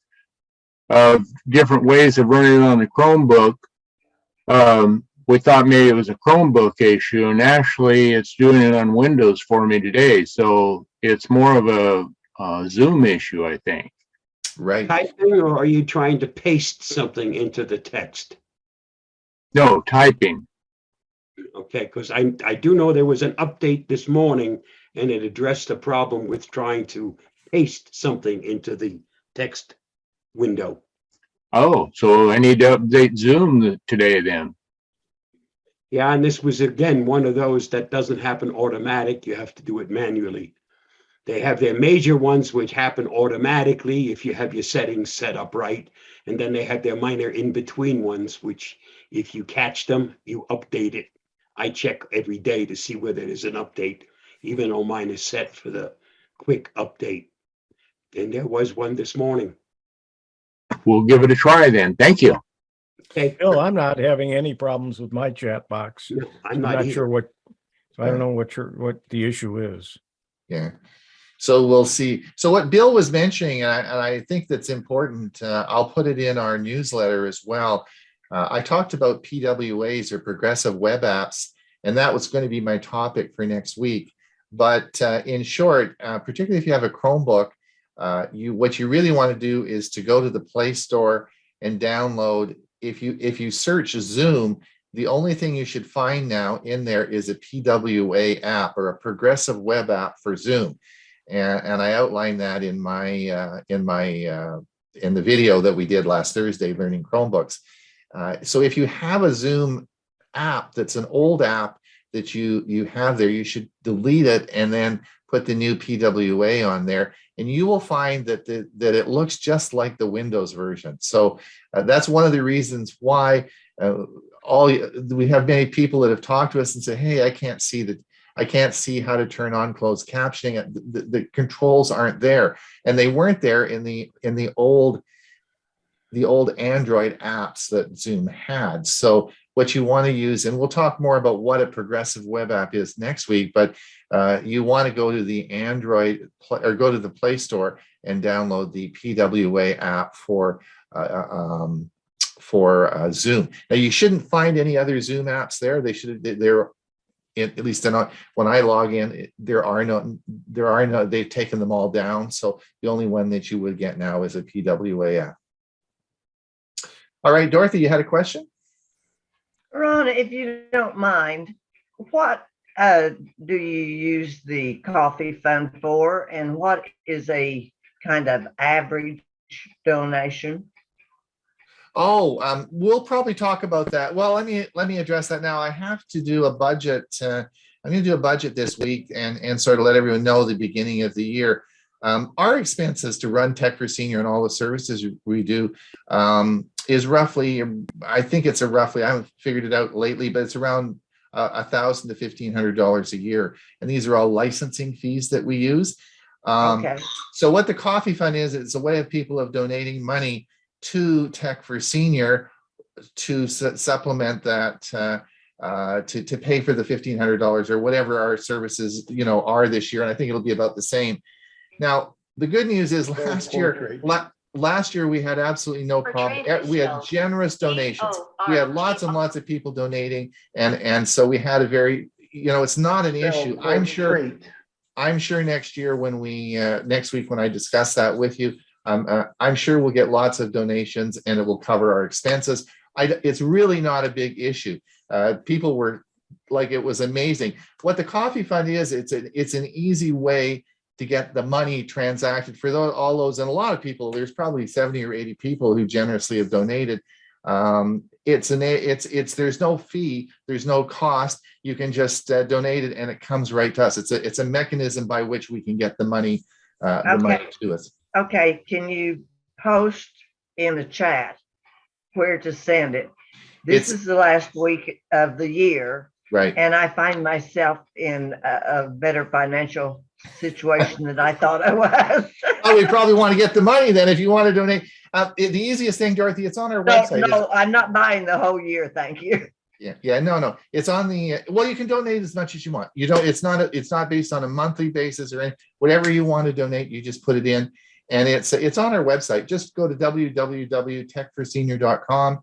different ways of running it on the Chromebook. We thought maybe it was a Chromebook issue, and actually it's doing it on Windows for me today. So it's more of a Zoom issue, I think. Right. Typing, or are you trying to paste something into the text? No, typing. Okay, because I do know there was an update this morning and it addressed the problem with trying to paste something into the text window. Oh, so I need to update Zoom today then. Yeah, and this was again one of those that doesn't happen automatic. You have to do it manually. They have their major ones which happen automatically if you have your settings set up right. And then they have their minor in-between ones, which if you catch them, you update it. I check every day to see whether there's an update, even though mine is set for the quick update. And there was one this morning. We'll give it a try then. Thank you. Okay. Bill, I'm not having any problems with my chat box. No, I'm I'm not not either. sure what, so I don't know what the issue is. Yeah. So we'll see. So what Bill was mentioning, and I think that's important, I'll put it in our newsletter as well. I talked about PWAs, or progressive web apps, and that was going to be my topic for next week. But in short, particularly if you have a Chromebook, what you really want to do is to go to the Play Store and download. If you search Zoom, the only thing you should find now in there is a PWA app, or a progressive web app for Zoom. And I outlined that in the video that we did last Thursday, Learning Chromebooks. So if you have a Zoom app that's an old app that you have there, you should delete it and then put the new PWA on there, and you will find that it looks just like the Windows version. So that's one of the reasons why we have many people that have talked to us and say, "Hey, I can't see how to turn on closed captioning. The controls aren't there," and they weren't there in the old Android apps that Zoom had. So what you want to use, and we'll talk more about what a progressive web app is next week, but you want to go to the go to the Play Store and download the PWA app for Zoom. Now you shouldn't find any other Zoom apps there. They're at least when I log in, there are no, they've taken them all down. So the only one that you would get now is a PWAF. All right, Dorothy, you had a question? Ron, if you don't mind, what do you use the coffee fund for, and what is a kind of average donation? Oh, we'll probably talk about that. Well, let me address that now. I have to do a budget. I'm going to do a budget this week and sort of let everyone know the beginning of the year. Our expenses to run Tech for Senior and all the services we do is roughly, I think it's I haven't figured it out lately, but it's around $1,000 to $1,500 a year. And these are all licensing fees that we use. Okay. So what the coffee fund is, it's a way of people of donating money to Tech for Senior to supplement that, to pay for the $1,500 or whatever our services, are this year. And I think it'll be about the same. Now, the good news is last year we had absolutely no problem. We had generous donations. We had lots and lots of people donating. And so we had a very, it's not an issue. I'm sure next year when next week when I discuss that with you, I'm sure we'll get lots of donations and it will cover our expenses. It's really not a big issue. People were like, it was amazing. What the coffee fund is, it's an easy way to get the money transacted for all those, and a lot of people, there's probably 70 or 80 people who generously have donated. There's no fee, there's no cost. You can just donate it and it comes right to us. It's a mechanism by which we can get the money to us. Okay, can you post in the chat where to send it? This is the last week of the year. Right. And I find myself in a better financial situation than I thought I was. Oh, we probably want to get the money then if you want to donate. The easiest thing, Dorothy, it's on our website. No, I'm not buying the whole year. Thank you. Yeah, no. It's on the, well, you can donate as much as you want. It's not based on a monthly basis or anything. Whatever you want to donate, you just put it in. And it's on our website. Just go to www.techforsenior.com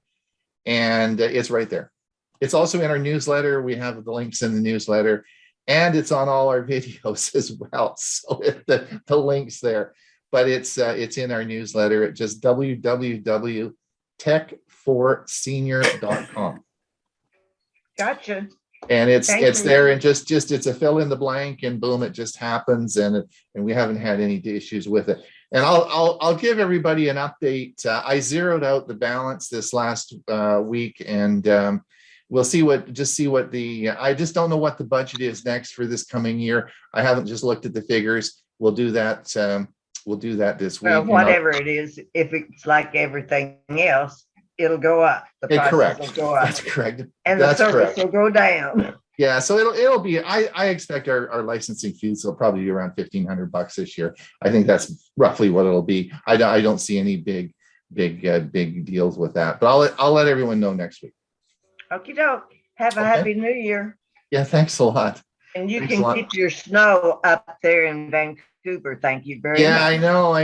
and it's right there. It's also in our newsletter. We have the links in the newsletter, and it's on all our videos as well. So the links there, but it's in our newsletter at just www.techforsenior.com. Gotcha. And it's there, and just it's a fill in the blank, and boom, it just happens, and we haven't had any issues with it. And I'll give everybody an update. I zeroed out the balance this last week, and we'll see what I just don't know what the budget is next for this coming year. I haven't just looked at the figures. We'll do that this week. Well, whatever it is, if it's like everything else, it'll go up. The prices will go up. That's correct. And the service will go down. Yeah, so it'll be. I expect our licensing fees will probably be around $1,500 this year. I think that's roughly what it'll be. I don't see any big deals with that, but I'll let everyone know next week. Okie doke. Have a happy new year. Yeah, thanks a lot. And you can keep your snow up there in Vancouver. Thank you very much. Yeah, I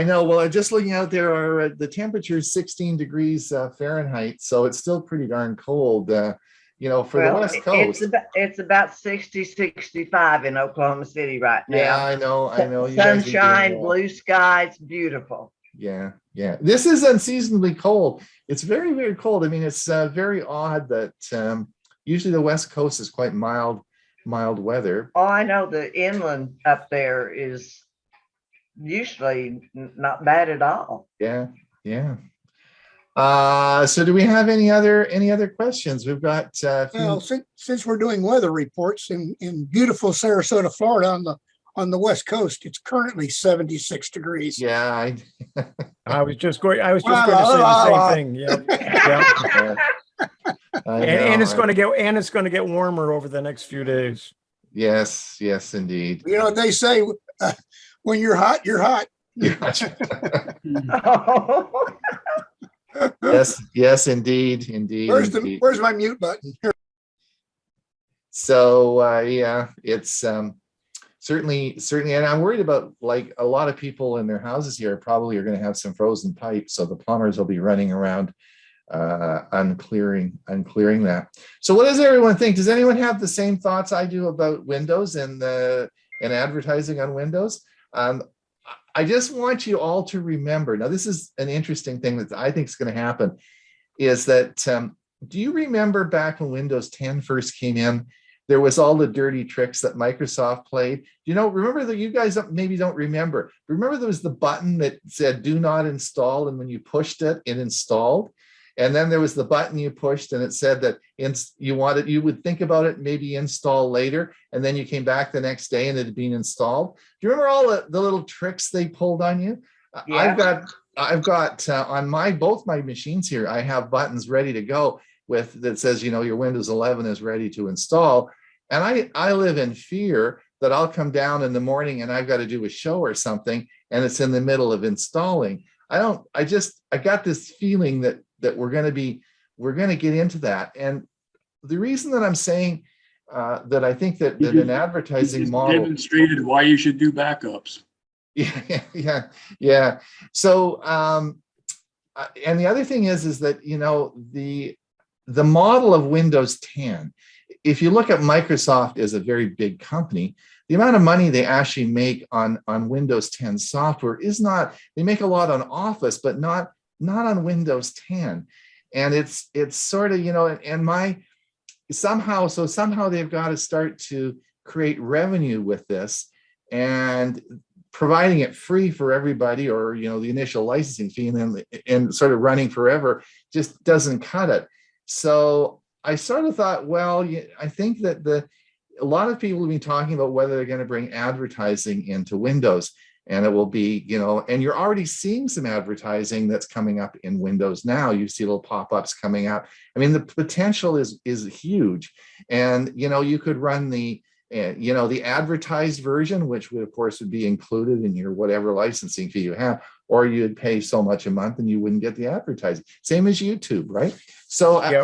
know. Well, just looking out there, the temperature is 16 degrees Fahrenheit, so it's still pretty darn cold. For the West Coast. It's about 60, 65 in Oklahoma City right now. Yeah, I know. Sunshine, blue skies, beautiful. Yeah. This is unseasonably cold. It's very, very cold. I mean, it's very odd that usually the West Coast is quite mild weather. Oh, I know the inland up there is usually not bad at all. Yeah. So do we have any other questions? We've got well, since we're doing weather reports in beautiful Sarasota, Florida on the West Coast, it's currently 76 degrees. Yeah, I was just going to say the same thing. Yeah. And it's going to get warmer over the next few days. Yes, indeed. You know what they say, when you're hot, you're hot. Yes, indeed. Where's my mute button? Here. So it's certainly, and I'm worried about, like, a lot of people in their houses here probably are going to have some frozen pipes, so the plumbers will be running around unclearing that. So what does everyone think? Does anyone have the same thoughts I do about Windows and advertising on Windows? I just want you all to remember, now this is an interesting thing that I think is going to happen, is that, do you remember back when Windows 10 first came in, there was all the dirty tricks that Microsoft played? Remember that you guys maybe don't remember. Remember there was the button that said do not install, and when you pushed it, it installed. And then there was the button you pushed and it said that you would think about it, maybe install later. And then you came back the next day and it had been installed. Do you remember all the little tricks they pulled on you? Yeah. I've got on both my machines here, I have buttons ready to go that says, your Windows 11 is ready to install. And I live in fear that I'll come down in the morning and I've got to do a show or something and it's in the middle of installing. I got this feeling that we're going to get into that. And the reason that I'm saying that I think that an advertising model demonstrated why you should do backups. Yeah. So, and the other thing is that, the model of Windows 10, if you look at Microsoft as a very big company, the amount of money they actually make on Windows 10 software is not, they make a lot on Office, but not on Windows 10. And it's sort of, somehow they've got to start to create revenue with this, and providing it free for everybody, or, the initial licensing fee and sort of running forever just doesn't cut it. So I sort of thought, well, I think that a lot of people have been talking about whether they're going to bring advertising into Windows, and it will be, and you're already seeing some advertising that's coming up in Windows now. You see little pop-ups coming up. I mean, the potential is huge. And, you could run the advertised version, which would, of course, would be included in your whatever licensing fee you have, or you'd pay so much a month and you wouldn't get the advertising. Same as YouTube, right? So Yeah.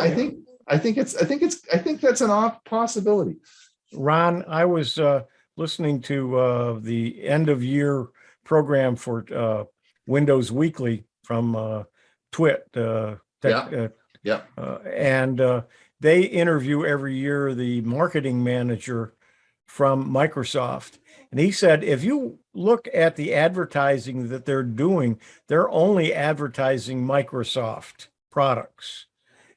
I think that's an possibility. Ron, I was listening to the end of year program for Windows Weekly from Twit. And they interview every year the marketing manager from Microsoft. And he said, if you look at the advertising that they're doing, they're only advertising Microsoft products.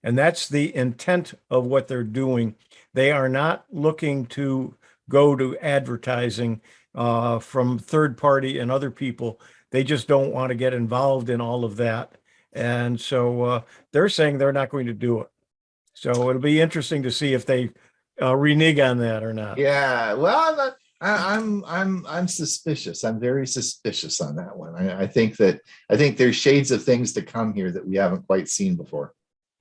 And that's the intent of what they're doing. They are not looking to go to advertising from third party and other people. They just don't want to get involved in all of that. And so they're saying they're not going to do it. So it'll be interesting to see if they renege on that or not. Yeah, well, I'm suspicious. I'm very suspicious on that one. I think there's shades of things to come here that we haven't quite seen before.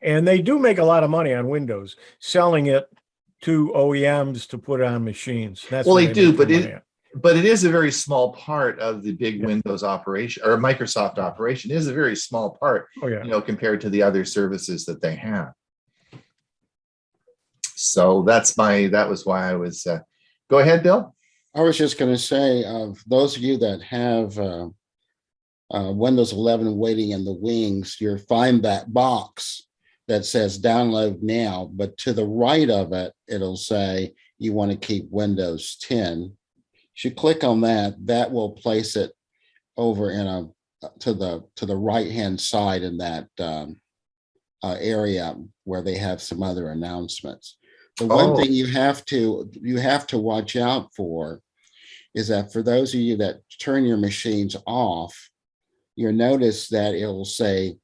And they do make a lot of money on Windows, selling it to OEMs to put on machines. That's well, they do, but it is a very small part of the big Windows operation, or Microsoft operation. It is a very small part, compared to the other services that they have. So that was why I was. Go ahead, Bill. I was just going to say, those of you that have Windows 11 waiting in the wings, you'll find that box that says download now, but to the right of it, it'll say you want to keep Windows 10. If you click on that, that will place it over in to the right-hand side in that area where they have some other announcements. The one thing you have to watch out for is that for those of you that turn your machines off, you'll notice that it will say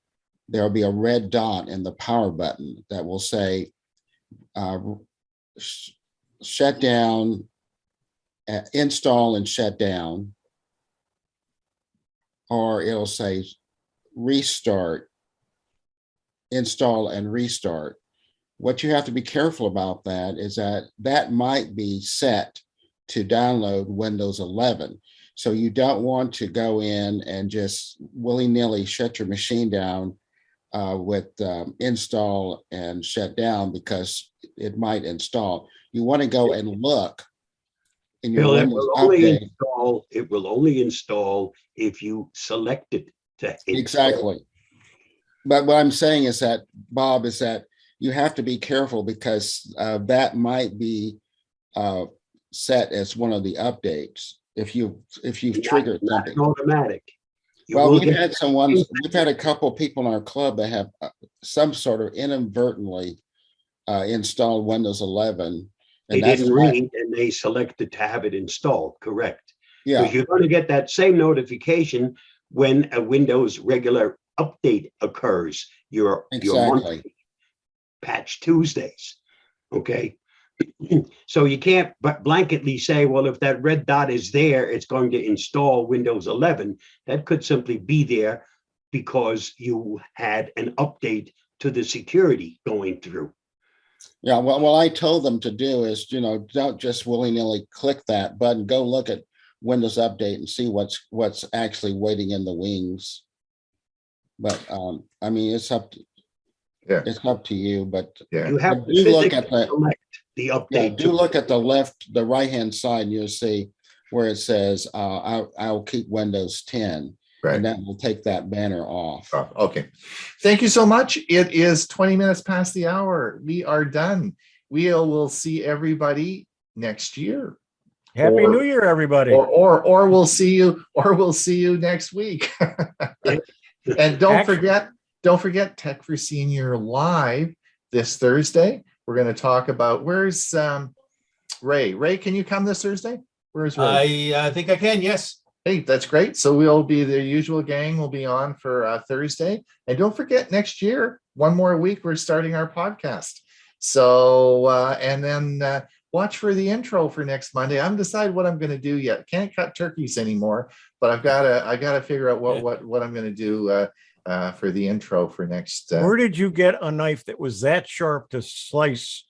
there'll be a red dot in the power button that will say shut down, install and shut down, or it'll say restart, install and restart. What you have to be careful about that is that might be set to download Windows 11. So you don't want to go in and just willy-nilly shut your machine down with install and shut down, because it might install. You want to go and look in your Windows update. It will only install if you select it to install. Exactly. But what I'm saying is that, Bob, is that you have to be careful because that might be set as one of the updates if you've triggered something. Automatic. Well, we've had a couple people in our club that have some sort of inadvertently installed Windows 11. They didn't read and they selected to have it installed, correct? Yeah. Because you're going to get that same notification when a Windows regular update occurs. Your monthly patch Tuesdays. Okay. So you can't blanketly say, well, if that red dot is there, it's going to install Windows 11. That could simply be there because you had an update to the security going through. Yeah, well, what I told them to do is, don't just willy-nilly click that button. Go look at Windows Update and see what's actually waiting in the wings. But I mean, it's up to you. But you have to look at the update. Do look at the right-hand side, and you'll see where it says, "I'll keep Windows 10." Right. And that will take that banner off. Oh, okay. Thank you so much. It is 20 minutes past the hour. We are done. We'll see everybody next year. Happy New Year, everybody. Or we'll see you next week. And don't forget Tech for Senior Live this Thursday. We're going to talk about where's Ray. Ray, can you come this Thursday? Where's Ray? I think I can, yes. Hey, that's great. So we'll be the usual gang will be on for Thursday. And don't forget, next year, one more week, we're starting our podcast. So, and then watch for the intro for next Monday. I haven't decided what I'm going to do yet. Can't cut turkeys anymore, but I gotta figure out what I'm going to do for the intro for next. Where did you get a knife that was that sharp to slice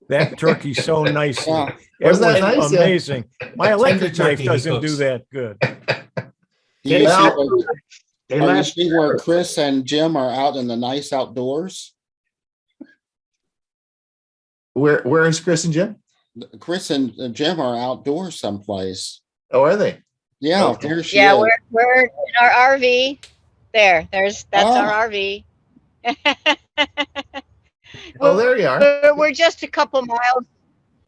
that turkey so nicely? It was nice? Amazing. Yeah. My electric knife doesn't do that good. Do you see where Chris and Jim are out in the nice outdoors? Where is Chris and Jim? Chris and Jim are outdoors someplace. Oh, are they? Yeah, Okay. there she Yeah, is. we're in our RV. That's our RV. Oh, there you are. We're just a couple miles.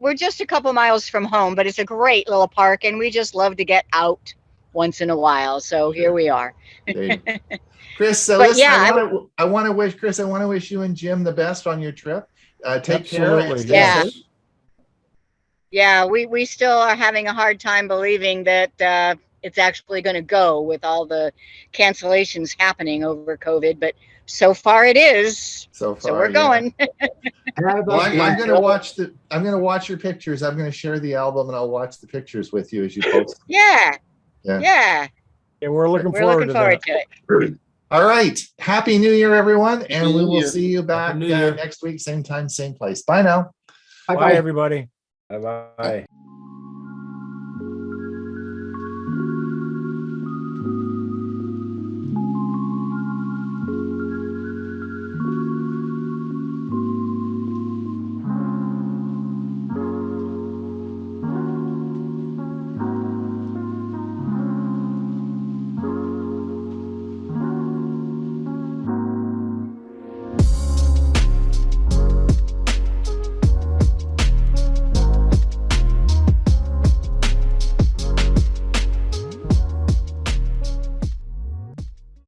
We're just a couple miles from home, but it's a great little park, and we just love to get out once in a while. So here we are. Chris, But listen, yeah, I want to wish you and Jim the best on your trip. Take care. And stay Yeah. safe. Yeah, we still are having a hard time believing that it's actually going to go with all the cancellations happening over COVID, but so far it is. So we're yeah. going. Well, I'm going to watch your pictures. I'm going to share the album and I'll watch the pictures with you as you post. Yeah. Yeah, we're looking forward to it. All right. Happy New Year, everyone. And Happy we New will Year. see you back Happy New Year. next week, same time, same place. Bye now. Bye, everybody. Bye-bye.